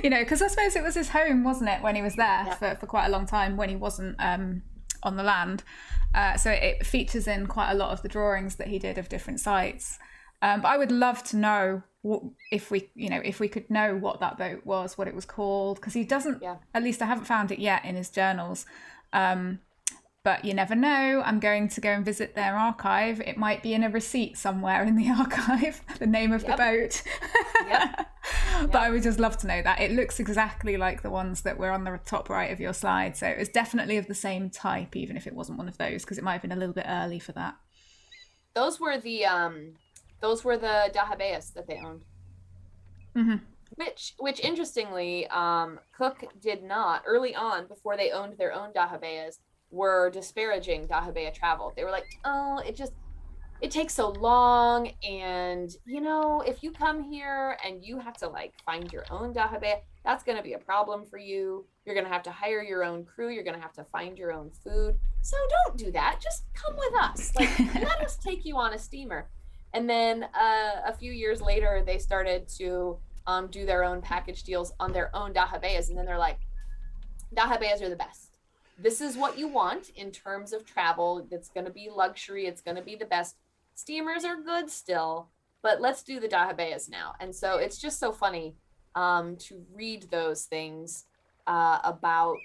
you know, because I suppose it was his home, wasn't it, when he was there for quite a long time when he wasn't on the land. So it features in quite a lot of the drawings that he did of different sites. But I would love to know if we could know what that boat was, what it was called, because he doesn't, at least I haven't found it yet in his journals. But you never know. I'm going to go and visit their archive. It might be in a receipt somewhere in the archive, the name of the boat. But I would just love to know that. It looks exactly like the ones that were on the top right of your slide. So it was definitely of the same type, even if it wasn't one of those, because it might have been a little bit early for that. Those were the dahabeyas that they owned. Mm-hmm. Which interestingly, Cook did not, early on, before they owned their own dahabeyas, were disparaging dahabeya travel. They were like, oh, it takes so long, and you know, if you come here and you have to like find your own dahabeya, that's going to be a problem for you. You're going to have to hire your own crew. You're going to have to find your own food. So don't do that. Just come with us. Like, let us take you on a steamer. And then a few years later, they started to do their own package deals on their own dahabeyas. And then they're like, dahabeyas are the best. This is what you want in terms of travel. It's going to be luxury. It's going to be the best. Steamers are good still, but let's do the dahabeyas now. And so it's just so funny to read those things about,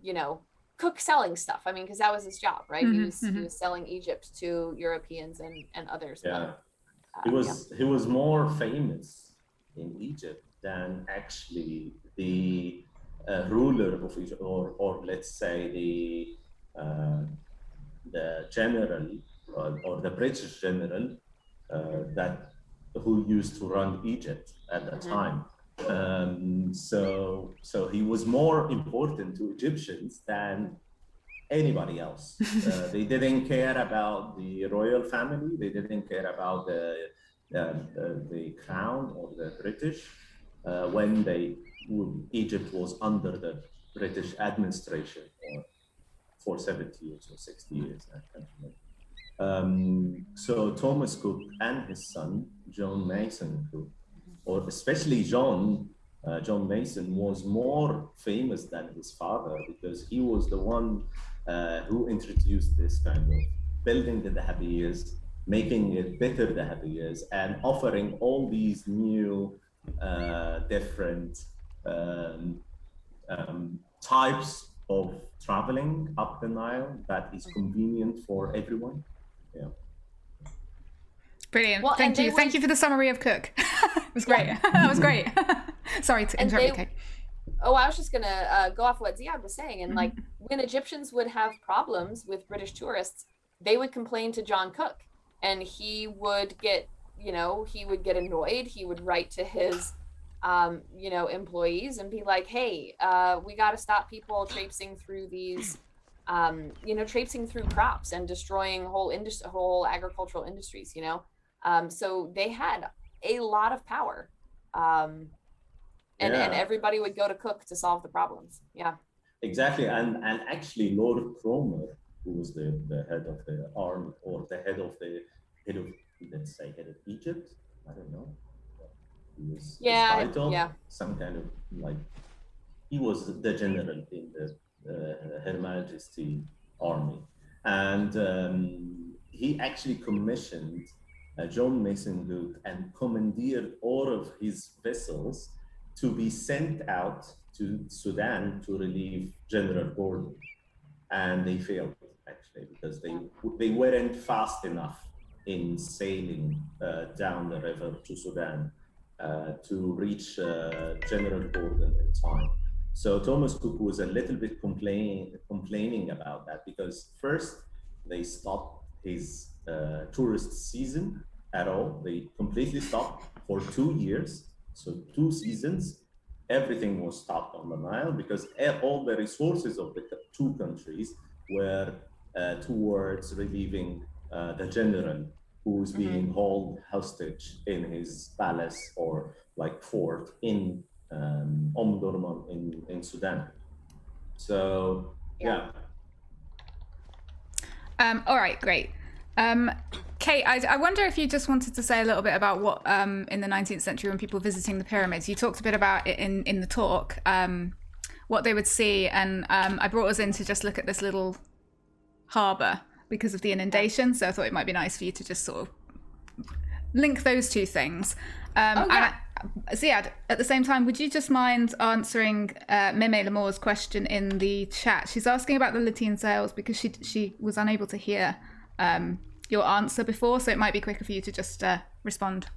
you know, Cook selling stuff. I mean, because that was his job, right? Mm-hmm, he was selling Egypt to Europeans and others. Yeah, But, he was more famous in Egypt than actually the ruler of Egypt, or let's say the general or the British general who used to run Egypt at the time. So he was more important to Egyptians than anybody else. They didn't care about the royal family. They didn't care about the crown or the British when Egypt was under the British administration for 70 years or 60 years. I can't remember. So Thomas Cook and his son, John Mason Cook, or especially John Mason, was more famous than his father because he was the one who introduced this kind of building the Dahabiyas, making it better Dahabiyas, and offering all these new different types of traveling up the Nile that is convenient for everyone. Yeah. Brilliant. Well, Thank you. Thank you for the summary of Cook. It was great. That was great. Sorry to interrupt you, Kate. Oh, I was just gonna go off what Ziad was saying, and like when Egyptians would have problems with British tourists, they would complain to John Cook, and he would get, he would get annoyed. He would write to his, employees and be like, "Hey, we got to stop people traipsing through these, traipsing through crops and destroying whole agricultural industries." So they had a lot of power. And everybody would go to Cook to solve the problems. Yeah. Exactly. And actually Lord Cromer, who was the head of the army, or the head of Egypt, I don't know. He was his title, some kind of like, he was the general in the Her Majesty army. And he actually commissioned John Mason Luke and commandeered all of his vessels to be sent out to Sudan to relieve General Gordon. And they failed, actually, because they weren't fast enough in sailing down the river to Sudan to reach General Gordon in time. So Thomas Cook was a little bit complaining about that, because first they stopped his tourist season at all. They completely stopped for 2 years. So 2 seasons, everything was stopped on the Nile, because all the resources of the 2 countries were towards relieving the general who was being held hostage in his palace or like fort in Durman in Sudan. So yeah. All right, great. Kate, I wonder if you just wanted to say a little bit about what in the 19th century, when people were visiting the pyramids, you talked a bit about it in the talk, what they would see, and I brought us in to just look at this little harbour because of the inundation, so I thought it might be nice for you to just sort of link those 2 things. Ziad, at the same time, would you just mind answering Meme Lamour's question in the chat? She's asking about the lateen sails because she was unable to hear your answer before, so it might be quicker for you to just respond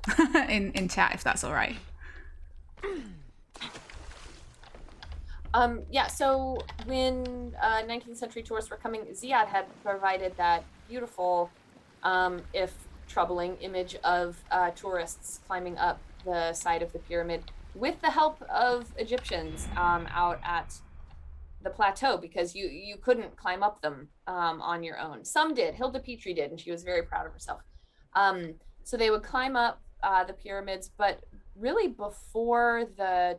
in chat, if that's all right. So when 19th century tourists were coming, Ziad had provided that beautiful, if troubling, image of tourists climbing up the side of the pyramid with the help of Egyptians out at the plateau, because you couldn't climb up them on your own. Some did. Hilda Petrie did, and she was very proud of herself. So they would climb up the pyramids, but really before the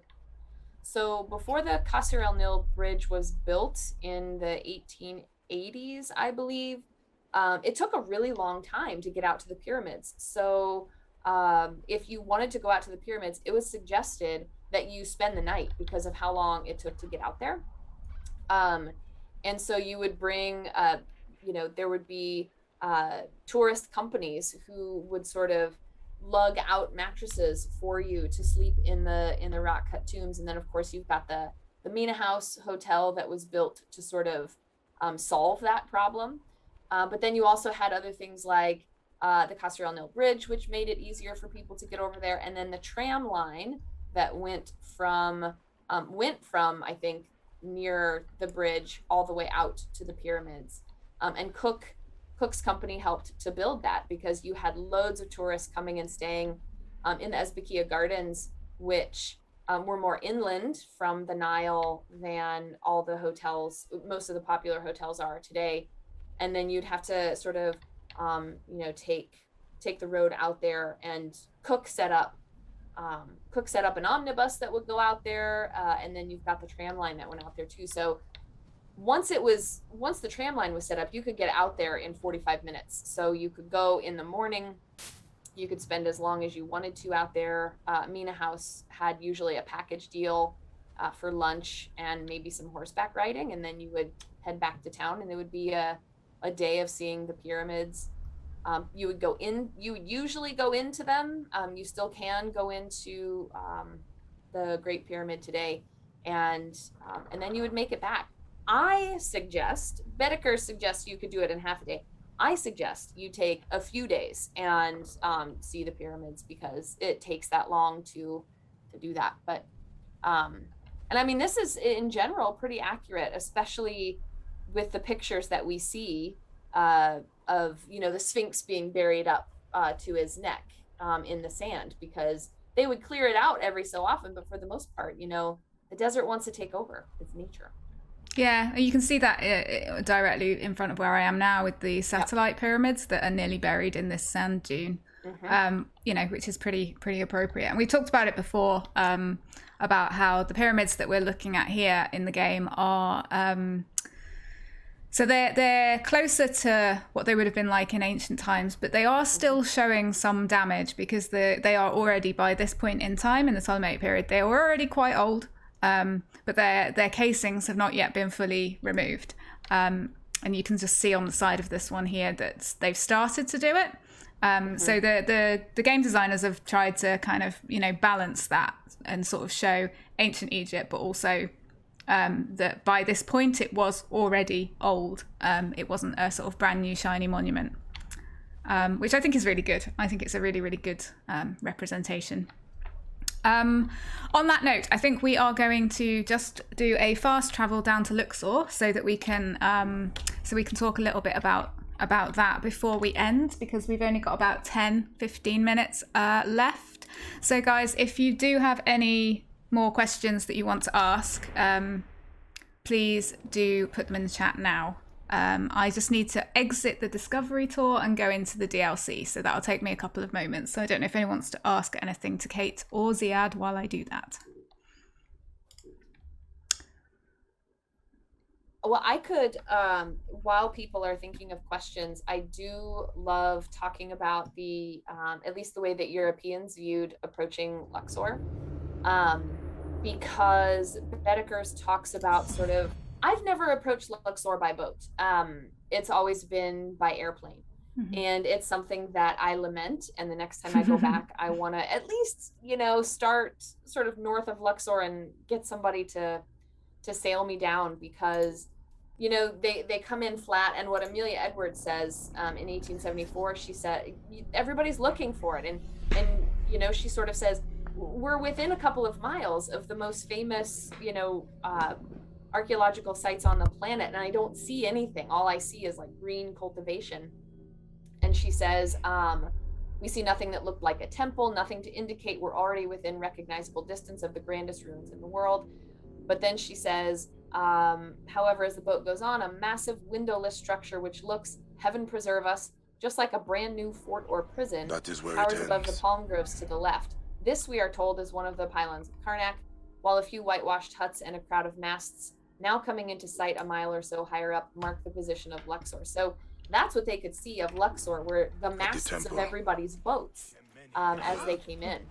Qasr el-Nil bridge was built in the 1880s, I believe, it took a really long time to get out to the pyramids. So if you wanted to go out to the pyramids, it was suggested that you spend the night because of how long it took to get out there. And so you would bring, there would be tourist companies who would sort of lug out mattresses for you to sleep in the rock cut tombs. And then of course you've got the Mina House Hotel that was built to sort of solve that problem. But then you also had other things like the Qasr el-Nil bridge, which made it easier for people to get over there. And then the tram line that went from I think near the bridge all the way out to the pyramids. And Cook's company helped to build that, because you had loads of tourists coming and staying in the Ezbekiya Gardens, which were more inland from the Nile than all the hotels, most of the popular hotels are today. And then you'd have to sort of, take the road out there, and Cook set up an omnibus that would go out there, and then you've got the tram line that went out there too. So once the tram line was set up, you could get out there in 45 minutes. So you could go in the morning, you could spend as long as you wanted to out there. Mina House had usually a package deal for lunch and maybe some horseback riding, and then you would head back to town, and it would be a day of seeing the pyramids. You would usually go into them. You still can go into the Great Pyramid today, and then you would make it back. Bedeker suggests you could do it in half a day. I suggest you take a few days and see the pyramids, because it takes that long to do that. But and I mean, this is in general pretty accurate, especially with the pictures that we see of, you know, the Sphinx being buried up to his neck in the sand, because they would clear it out every so often, but for the most part, you know, the desert wants to take over. It's nature. Yeah, you can see that directly in front of where I am now with the satellite pyramids that are nearly buried in this sand dune. You know, which is pretty appropriate. And we talked about it before, about how the pyramids that we're looking at here in the game are so they're closer to what they would have been like in ancient times, but they are still showing some damage, because they are already, by this point in time in the Ptolemaic period, they were already quite old, but their casings have not yet been fully removed. And you can just see on the side of this one here that they've started to do it. So the game designers have tried to kind of, you know, balance that and sort of show ancient Egypt, but also that by this point it was already old. It wasn't a sort of brand new shiny monument, which I think is really good. I think it's a really, really good representation. On that note, I think we are going to just do a fast travel down to Luxor so that we can talk a little bit about that before we end, because we've only got about 10-15 minutes left. So guys, if you do have any more questions that you want to ask, please do put them in the chat now. I just need to exit the Discovery Tour and go into the DLC, so that'll take me a couple of moments. So I don't know if anyone wants to ask anything to Kate or Ziad while I do that. Well, I could, while people are thinking of questions, I do love talking about the, at least the way that Europeans viewed approaching Luxor, because Bedeker's talks about sort of, I've never approached Luxor by boat. It's always been by airplane. And it's something that I lament. And the next time I go back, I want to at least, you know, start sort of north of Luxor and get somebody to sail me down, because, you know, they come in flat. And what Amelia Edwards says in 1874, she said, everybody's looking for it. And you know, she sort of says, we're within a couple of miles of the most famous, you know, archaeological sites on the planet, and I don't see anything. All I see is like green cultivation. And she says, we see nothing that looked like a temple, nothing to indicate we're already within recognizable distance of the grandest ruins in the world. But then she says, however, as the boat goes on, a massive windowless structure which looks, heaven preserve us, just like a brand new fort or prison, towers above the palm groves to the left. This, we are told, is one of the pylons of Karnak, while a few whitewashed huts and a crowd of masts, now coming into sight a mile or so higher up, mark the position of Luxor. So that's what they could see of Luxor, were the masts of everybody's boats as they came in.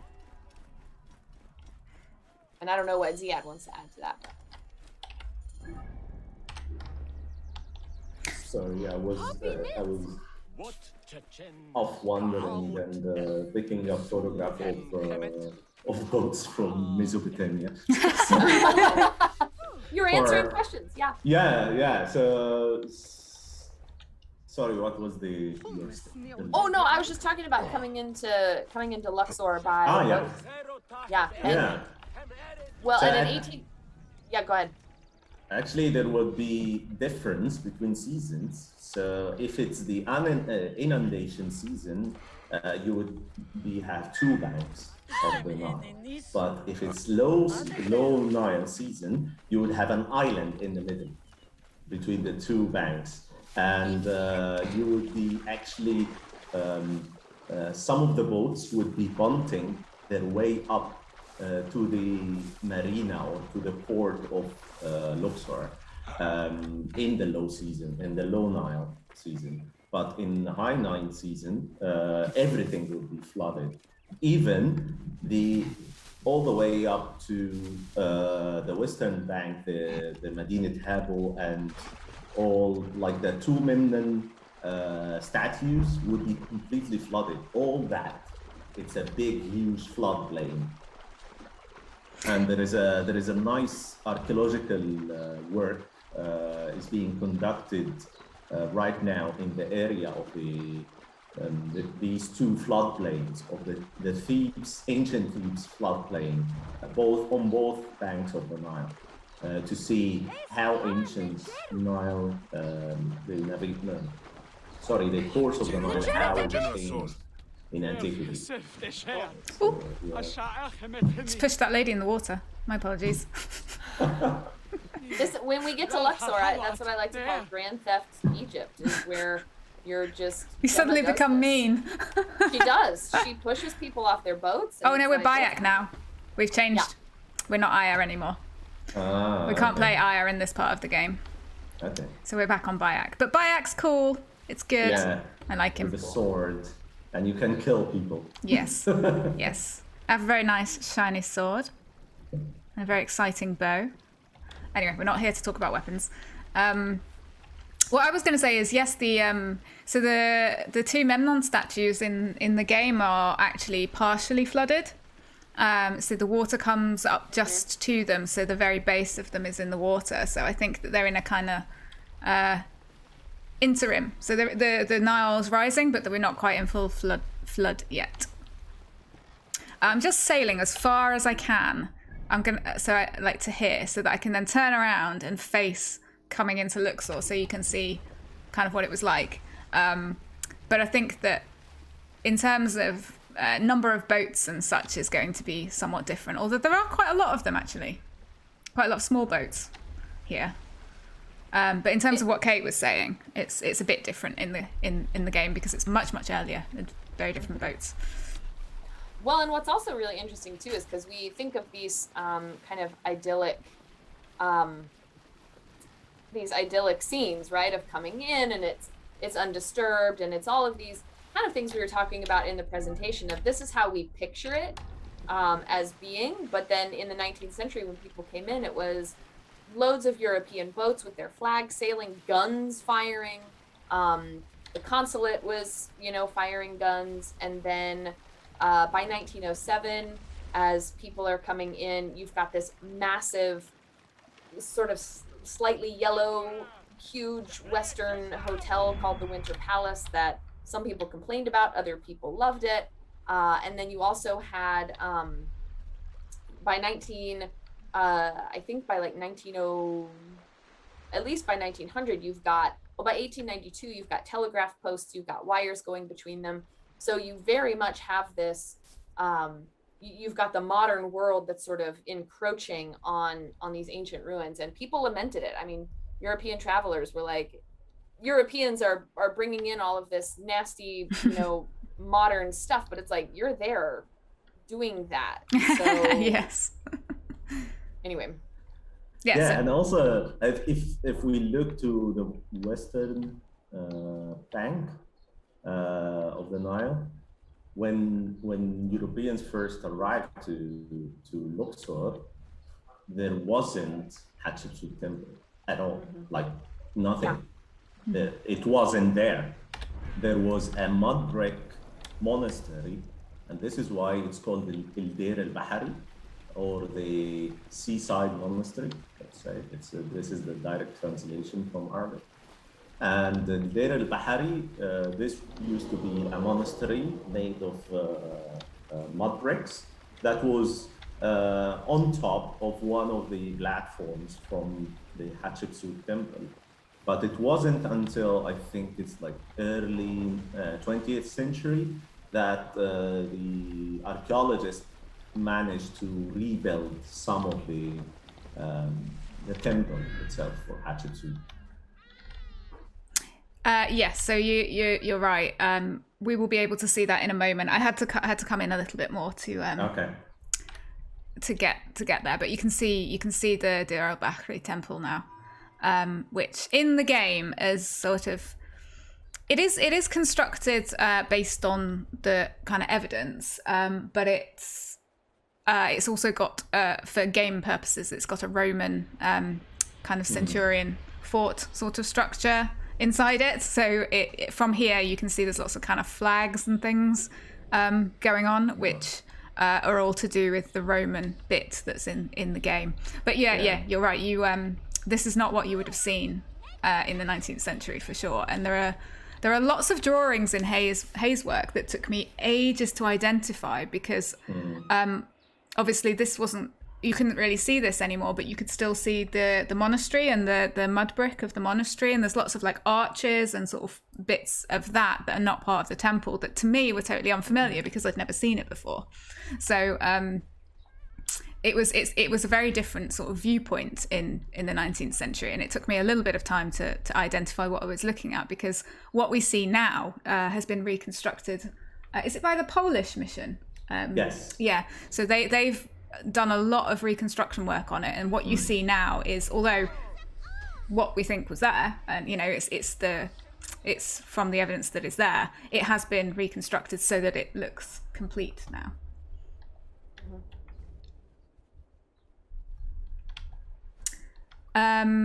And I don't know what Ziad wants to add to that. Sorry, I was off wandering and picking up photograph of boats from Mesopotamia. You were answering questions, yeah. Yeah. So, sorry, what was the? Oh no, I was just talking about coming into Luxor by boat. Yeah. Well, So and in 18. Yeah, go ahead. Actually, there would be difference between seasons. So if it's the inundation season, you would have two banks of the Nile. But if it's low Nile season, you would have an island in the middle between the two banks. And you would be actually, some of the boats would be bunting their way up to the marina or to the port of Luxor in the low season, in the low Nile season. But in the high Nile season, everything will be flooded. Even all the way up to the western bank, the Medinat Habo and all like the two Memnon statues would be completely flooded. All that, it's a big, huge floodplain. And there is a nice archaeological work is being conducted right now in the area of these two floodplains of the Thebes, ancient Thebes floodplain, on both banks of the Nile, to see how ancient Nile, the course of the Nile, how it changed in antiquity. Ooh. Just pushed that lady in the water. My apologies. When we get to Luxor, that's what I like to call Grand Theft Egypt, is where you're just... You suddenly become mean. She does. She pushes people off their boats. Oh no, we're Bayak now. We've changed. Yeah. We're not Aya anymore. We can't play Aya in this part of the game. Okay. So we're back on Bayak. But Bayak's cool. It's good. Yeah. I like him. With a sword. And you can kill people. Yes. Yes. I have a very nice shiny sword. And a very exciting bow. Anyway, we're not here to talk about weapons. What I was going to say is, yes, so the two Memnon statues in the game are actually partially flooded. So the water comes up just to them, so the very base of them is in the water. So I think that they're in a kind of interim. So the Nile's rising, but we're not quite in full flood yet. I'm just sailing as far as I can. So I like to hear, so that I can then turn around and face coming into Luxor, so you can see kind of what it was like. But I think that in terms of number of boats and such is going to be somewhat different, although there are quite a lot of them actually, quite a lot of small boats here. But in terms of what Kate was saying, it's a bit different in the game because it's much earlier, very different boats. Well, and what's also really interesting too is because we think of these kind of idyllic scenes, right, of coming in and it's undisturbed and it's all of these kind of things we were talking about in the presentation of this is how we picture it as being. But then in the 19th century when people came in, it was loads of European boats with their flags sailing, guns firing. The consulate was, firing guns. And then by 1907, as people are coming in, you've got this massive sort of slightly yellow, huge Western hotel called the Winter Palace that some people complained about, other people loved it. And then you also had, by 1900, at least by 1900, you've got, by 1892, you've got telegraph posts, you've got wires going between them. So you very much have this, you've got the modern world that's sort of encroaching on these ancient ruins, and people lamented it. I mean, European travelers were like, Europeans are bringing in all of this nasty, modern stuff, but it's like, you're there doing that. So yes. Anyway. Yes. Yeah, and also if we look to the western bank of the Nile, when Europeans first arrived to Luxor, there wasn't Hatshepsut temple at all, like nothing. Yeah. It wasn't there. There was a mud brick monastery, and this is why it's called the Deir al-Bahari, or the seaside monastery. Let's say this is the direct translation from Arabic. And the Deir al-Bahari, this used to be a monastery made of mud bricks that was on top of one of the platforms from the Hatshepsut temple. But it wasn't until, I think it's like early 20th century that the archaeologists managed to rebuild some of the temple itself for Hatshepsut. Yes, so you're right. We will be able to see that in a moment. I had to come in a little bit more to get there, but you can see the Deir al-Bahari temple now, which in the game is sort of it is constructed based on the kind of evidence, but it's also got for game purposes, it's got a Roman kind of centurion fort sort of structure inside it. So from here you can see there's lots of kind of flags and things going on, which are all to do with the Roman bit that's in the game. But yeah, you're right. This is not what you would have seen in the 19th century for sure. And there are lots of drawings in Hayes' work that took me ages to identify because obviously this wasn't, you couldn't really see this anymore, but you could still see the monastery and the mud brick of the monastery, and there's lots of like arches and sort of bits of that are not part of the temple that to me were totally unfamiliar because I'd never seen it before. So it was a very different sort of viewpoint in the 19th century, and it took me a little bit of time to identify what I was looking at, because what we see now has been reconstructed. Is it by the Polish mission? Yes. Yeah. So they've done a lot of reconstruction work on it, and what you see now is, although what we think was there, and it's from the evidence that is there, it has been reconstructed so that it looks complete now.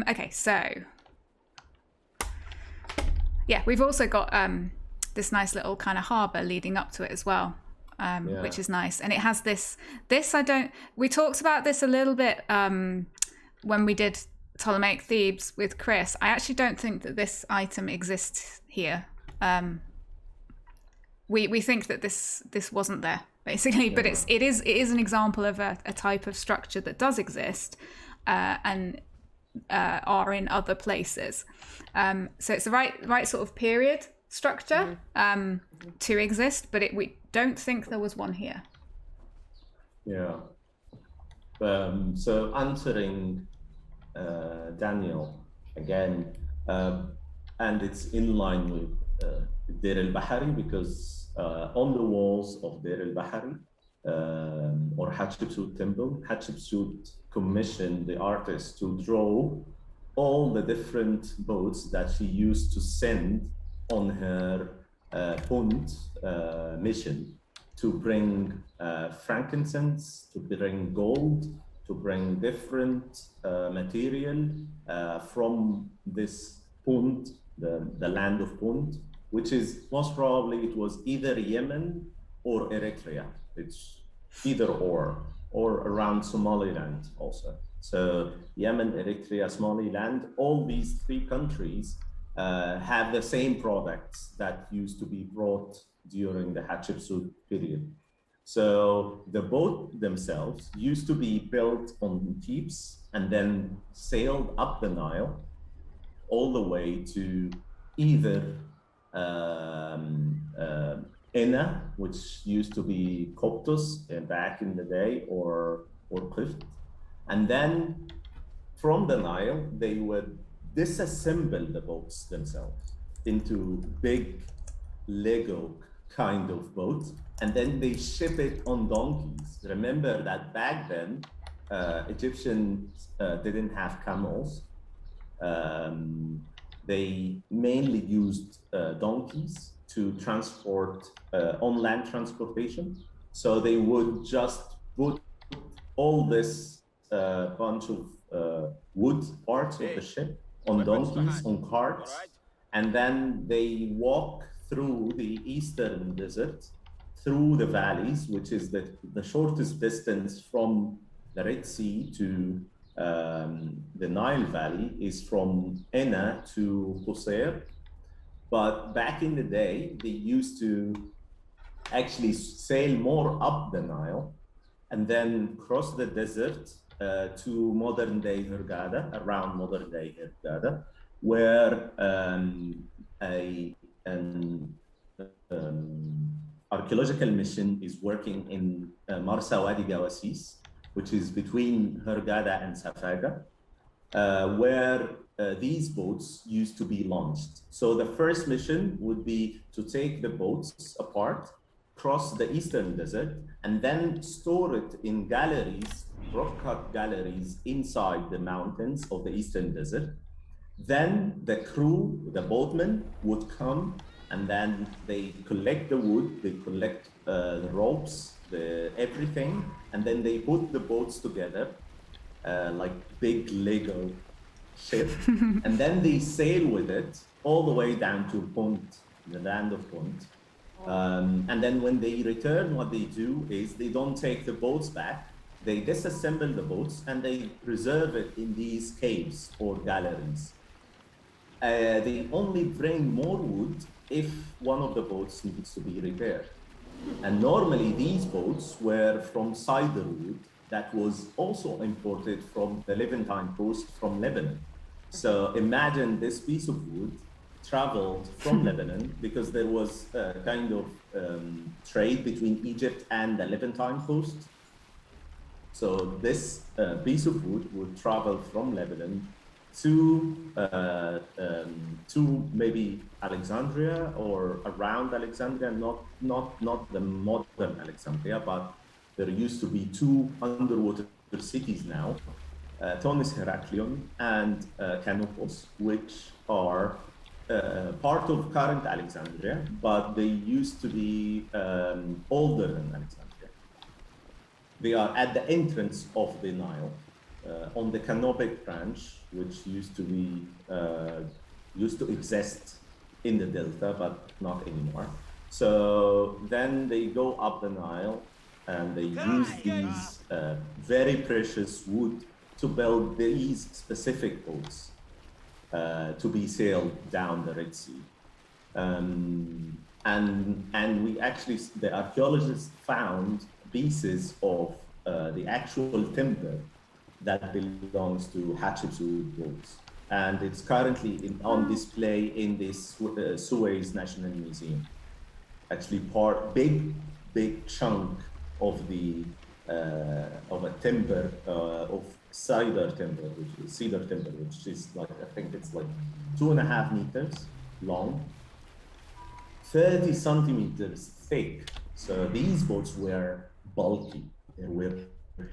Okay, so yeah, we've also got this nice little kind of harbour leading up to it as well, which is nice. And it has this we talked about this a little bit when we did Ptolemaic Thebes with Chris. I actually don't think that this item exists here. We think that this wasn't there basically, but it is an example of a type of structure that does exist and are in other places. So it's the right sort of period structure to exist, but we don't think there was one here. Yeah. So answering Daniel again, and it's in line with Deir al-Bahari, because on the walls of Deir al-Bahari or Hatshepsut temple, Hatshepsut commissioned the artist to draw all the different boats that she used to send on her Punt mission, to bring frankincense, to bring gold, to bring different material from this Punt, the land of Punt, which is most probably, it was either Yemen or Eritrea. It's either or around Somaliland also. So Yemen, Eritrea, Somaliland, all these three countries have the same products that used to be brought during the Hatshepsut period. So the boat themselves used to be built on ships and then sailed up the Nile all the way to either Enna, which used to be Coptos back in the day, or Qift. And then from the Nile, they would disassemble the boats themselves into big Lego kind of boats, and then they ship it on donkeys. Remember that back then, Egyptians didn't have camels. They mainly used donkeys to transport on land transportation. So they would just put all this bunch of wood parts of the ship on donkeys, on carts, and then they walk through the eastern desert, through the valleys, which is the shortest distance from the Red Sea to the Nile Valley is from Enna to Qusair. But back in the day, they used to actually sail more up the Nile and then cross the desert to modern day Hurghada, around modern day Hurghada, where an archaeological mission is working in Marsa Wadi Gawasis, which is between Hurghada and Safaga, where these boats used to be launched. So the first mission would be to take the boats apart, cross the eastern desert, and then store it in galleries, rock-cut galleries inside the mountains of the eastern desert. Then the crew, the boatmen, would come, and then they collect the wood, they collect the ropes, everything, and then they put the boats together like big Lego ship, and then they sail with it all the way down to Punt, the land of Punt. And then when they return, what they do is they don't take the boats back. They disassemble the boats and they preserve it in these caves or galleries. They only bring more wood if one of the boats needs to be repaired. And normally these boats were from cider wood that was also imported from the Levantine coast from Lebanon. So imagine this piece of wood traveled from Lebanon because there was a kind of trade between Egypt and the Levantine coast. So this piece of wood would travel from Lebanon to maybe Alexandria or around Alexandria, not the modern Alexandria, but there used to be two underwater cities now, Thonis Heraklion and Canopus, which are part of current Alexandria, but they used to be older than Alexandria. They are at the entrance of the Nile, on the Canopic branch, which used to exist in the delta, but not anymore. So then they go up the Nile and they use these very precious wood to build these specific boats to be sailed down the Red Sea. And we actually, the archaeologists found pieces of the actual timber that belongs to Hatshepsut boats. And it's currently on display in this Suez National Museum. Actually, big chunk of the of a timber of cedar timber, which is like, I think it's like 2.5 meters long, 30 centimeters thick. So these boats were bulky, they were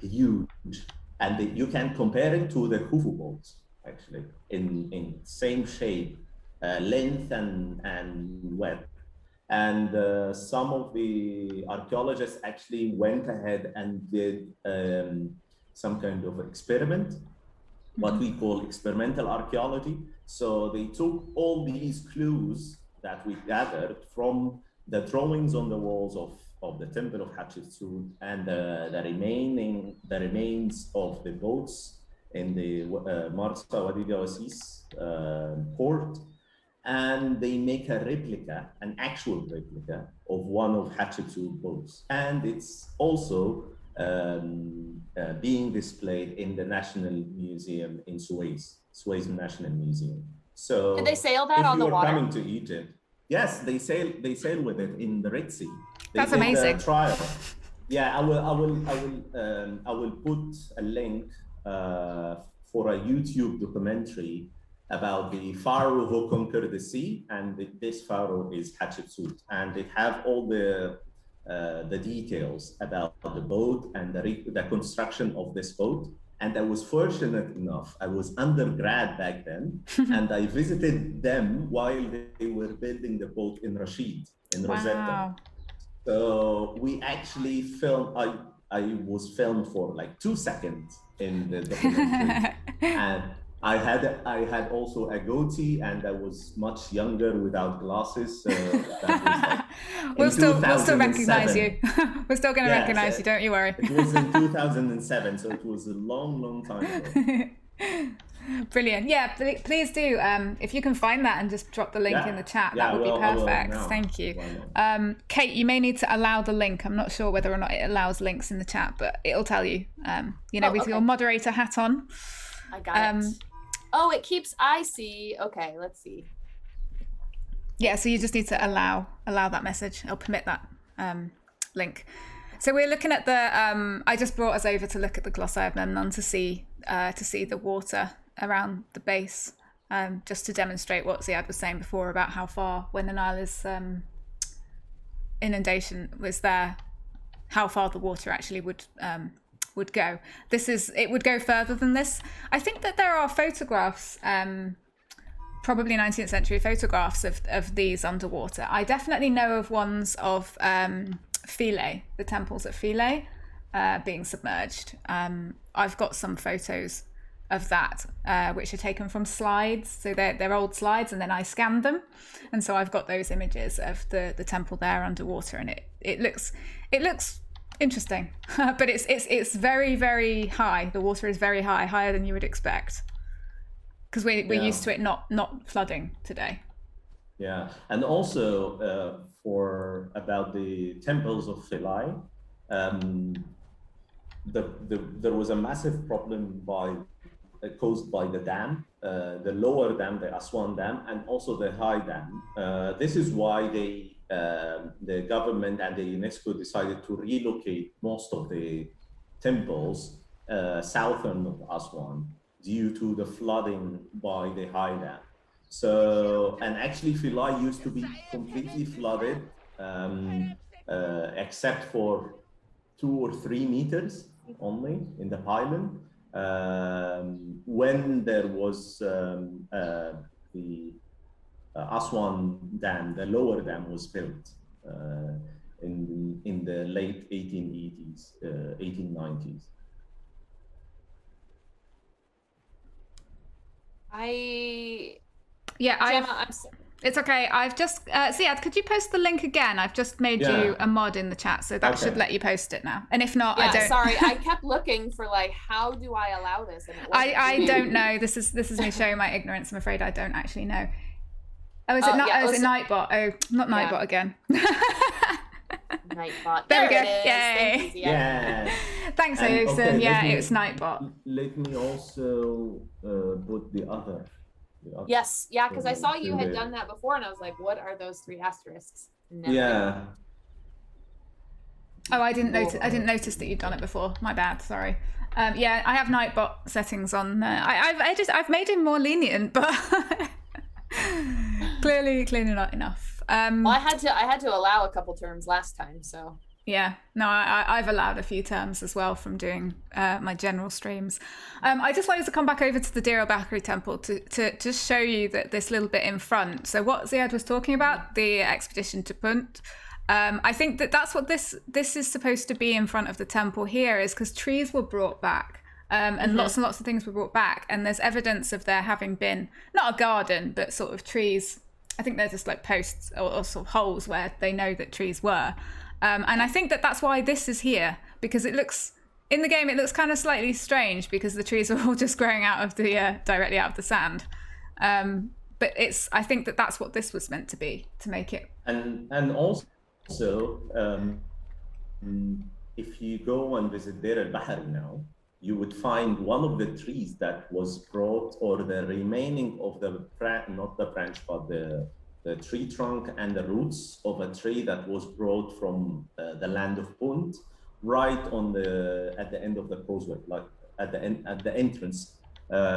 huge, and you can compare it to the Khufu boats, actually, in same shape, length and width. And some of the archaeologists actually went ahead and did some kind of experiment, what we call experimental archaeology. So they took all these clues that we gathered from the drawings on the walls of the temple of Hatshepsut and the remains of the boats in the Marsa Wadi Gawasis port, and they make an actual replica of one of Hatshepsut boats. And it's also being displayed in the National Museum in Suez National Museum. So did they sail that on the water? If you are coming to Egypt, yes, they sail with it in the Red Sea. That's amazing. Trial. Yeah, I will put a link for a YouTube documentary about the pharaoh who conquered the sea, and this pharaoh is Hatshepsut, and it have all the details about the boat and the construction of this boat. And I was fortunate enough, I was undergrad back then, and I visited them while they were building the boat in Rashid, in Rosetta. So we actually filmed, I was filmed for like 2 seconds in the documentary. And I had also a goatee, and I was much younger without glasses. So that was like we'll still recognize you. We're still going to recognize you, don't you worry. It was in 2007, so it was a long time ago. Brilliant. Yeah, please do. If you can find that and just drop the link in the chat, that would be perfect. Thank you. Kate, you may need to allow the link. I'm not sure whether or not it allows links in the chat, but it'll tell you. With your moderator hat on. I got it. Oh, it keeps, I see. Okay, let's see. Yeah, so you just need to allow that message. I'll permit that link. So we're looking at the, I just brought us over to look at the Glossary of Memnon to see the water around the base, just to demonstrate what Ziad was saying before about how far, when the Nile is inundation was there, how far the water actually would go. It would go further than this. I think that there are photographs, probably 19th century photographs of these underwater. I definitely know of ones of Philae, the temples at Philae being submerged. I've got some photos of that, which are taken from slides. So they're old slides, and then I scanned them, and so I've got those images of the temple there underwater, and it looks interesting, but it's very, very high. The water is very high, higher than you would expect, because we're used to it not flooding today. Yeah, and also for about the temples of Philae, there was a massive problem caused by the dam, the lower dam, the Aswan Dam, and also the high dam. This is why the government and the UNESCO decided to relocate most of the temples southern of Aswan due to the flooding by the high dam. So, and actually Philae used to be completely flooded, except for 2 or 3 meters only in the pylon. When there was the Aswan Dam, the lower dam was built in the late 1880s, 1890s. Gemma, it's okay. I've just Ziad, could you post the link again? I've just made you a mod in the chat, so that should let you post it now. And if not, I don't. Sorry, I kept looking for how do I allow this? And I don't know. This is me showing my ignorance. I'm afraid I don't actually know. Oh, is it is it Nightbot? Oh, not Nightbot again. Nightbot. There we go. It is. Yay. Yeah. Thanks, Ayusen. It's Nightbot. Let me also put the other. Yes, because I saw you had done that before, and I was like, "What are those 3 asterisks?" Yeah. Oh, I didn't notice. I didn't notice that you'd done it before. My bad. Sorry. Yeah, I have Nightbot settings on. I've made him more lenient, but clearly not enough. Well, I had to allow a couple terms last time, so. Yeah, no, I've allowed a few terms as well from doing my general streams. I just wanted to come back over to the Deir el-Bahari temple to just show you that this little bit in front. So what Ziad was talking about, the expedition to Punt, I think that's what this is supposed to be in front of the temple here, is because trees were brought back. And lots and lots of things were brought back, and there's evidence of there having been not a garden, but sort of trees. I think they're just like posts or sort of holes where they know that trees were. And I think that's why this is here, because it looks in the game, it looks kind of slightly strange because the trees are all just growing out of the directly out of the sand. But I think that's what this was meant to be, to make it. And also, if you go and visit Deir el-Bahari now, you would find one of the trees that was brought, or the remaining of the not the branch, but the tree trunk and the roots of a tree that was brought from the land of Punt, right at the end of the causeway, like at the entrance,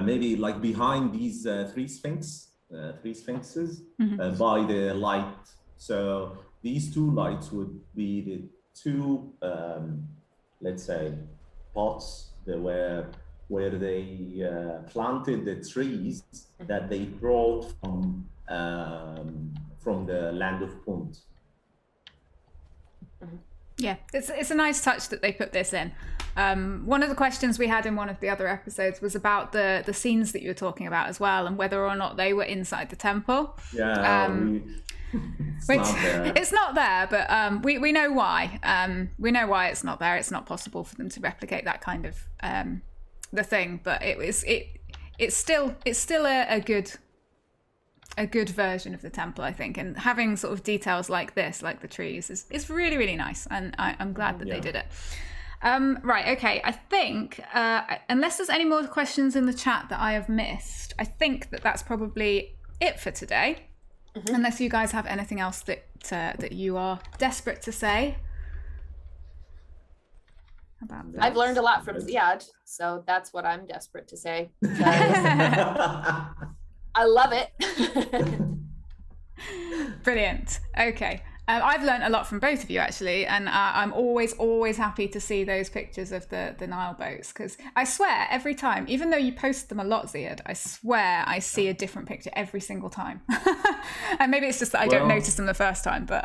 maybe like behind these 3 sphinxes by the light. So these 2 lights would be the 2, let's say, pots where they planted the trees that they brought from the land of Punt. Yeah, it's a nice touch that they put this in. One of the questions we had in one of the other episodes was about the scenes that you were talking about as well, and whether or not they were inside the temple. Yeah, it's not there, but we know why. We know why it's not there. It's not possible for them to replicate that kind of the thing, but it's still a good version of the temple, I think, and having sort of details like this, like the trees, is really, really nice, and I'm glad that they did it. Right, okay, I think unless there's any more questions in the chat that I have missed, I think that's probably it for today. Unless you guys have anything else that you are desperate to say about this. I've learned a lot from Ziad, so that's what I'm desperate to say. I love it. Brilliant. Okay. I've learned a lot from both of you, actually, and I'm always happy to see those pictures of the Nile boats, because I swear every time, even though you post them a lot, Ziad, I swear I see a different picture every single time. And maybe it's just that I don't notice them the first time, but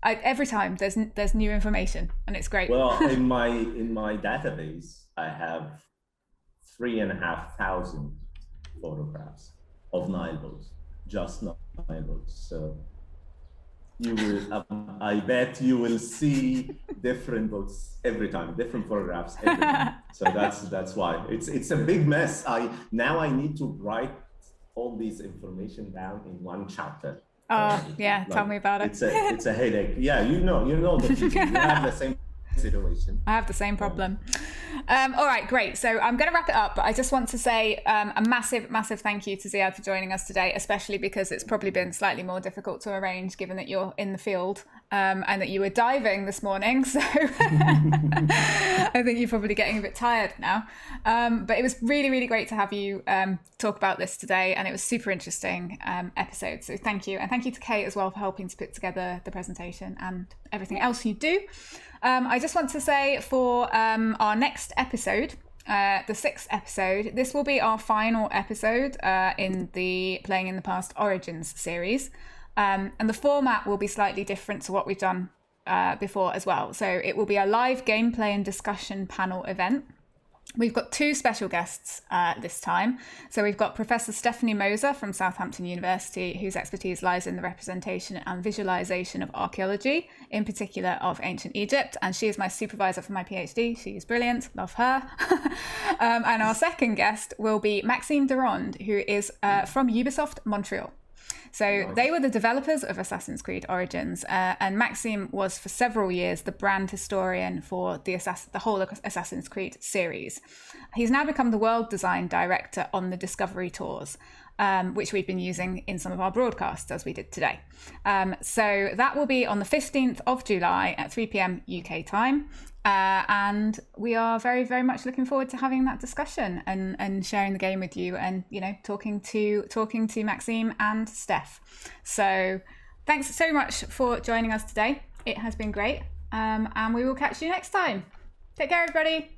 every time there's new information, and it's great. Well, in my database, I have 3,500 photographs of Nile boats, just Nile boats. So you will, I bet you will see different boats every time, different photographs every time. So that's why it's a big mess. Now I need to write all these information down in one chapter. Yeah, tell me about it. It's a headache. Yeah, you know that you have the same situation. I have the same problem. All right, great. So I'm going to wrap it up, but I just want to say a massive thank you to Ziad for joining us today, especially because it's probably been slightly more difficult to arrange given that you're in the field and that you were diving this morning. So I think you're probably getting a bit tired now. But it was really great to have you talk about this today, and it was super interesting episode. So thank you. And thank you to Kate as well for helping to put together the presentation and everything else you do. I just want to say for our next episode, the 6th episode, this will be our final episode in the Playing in the Past Origins series. And the format will be slightly different to what we've done before as well. So it will be a live gameplay and discussion panel event. We've got 2 special guests this time. So we've got Professor Stephanie Moser from Southampton University, whose expertise lies in the representation and visualization of archaeology, in particular of ancient Egypt. And she is my supervisor for my PhD. She is brilliant. Love her. And our second guest will be Maxime Durand, who is from Ubisoft Montreal. So they were the developers of Assassin's Creed Origins, and Maxime was for several years the brand historian for the whole Assassin's Creed series. He's now become the world design director on the Discovery Tours, which we've been using in some of our broadcasts, as we did today. So that will be on the 15th of July at 3 p.m. UK time. And we are very much looking forward to having that discussion and sharing the game with you, and talking to Maxime and Steph. So thanks so much for joining us today. It has been great, and we will catch you next time. Take care, everybody.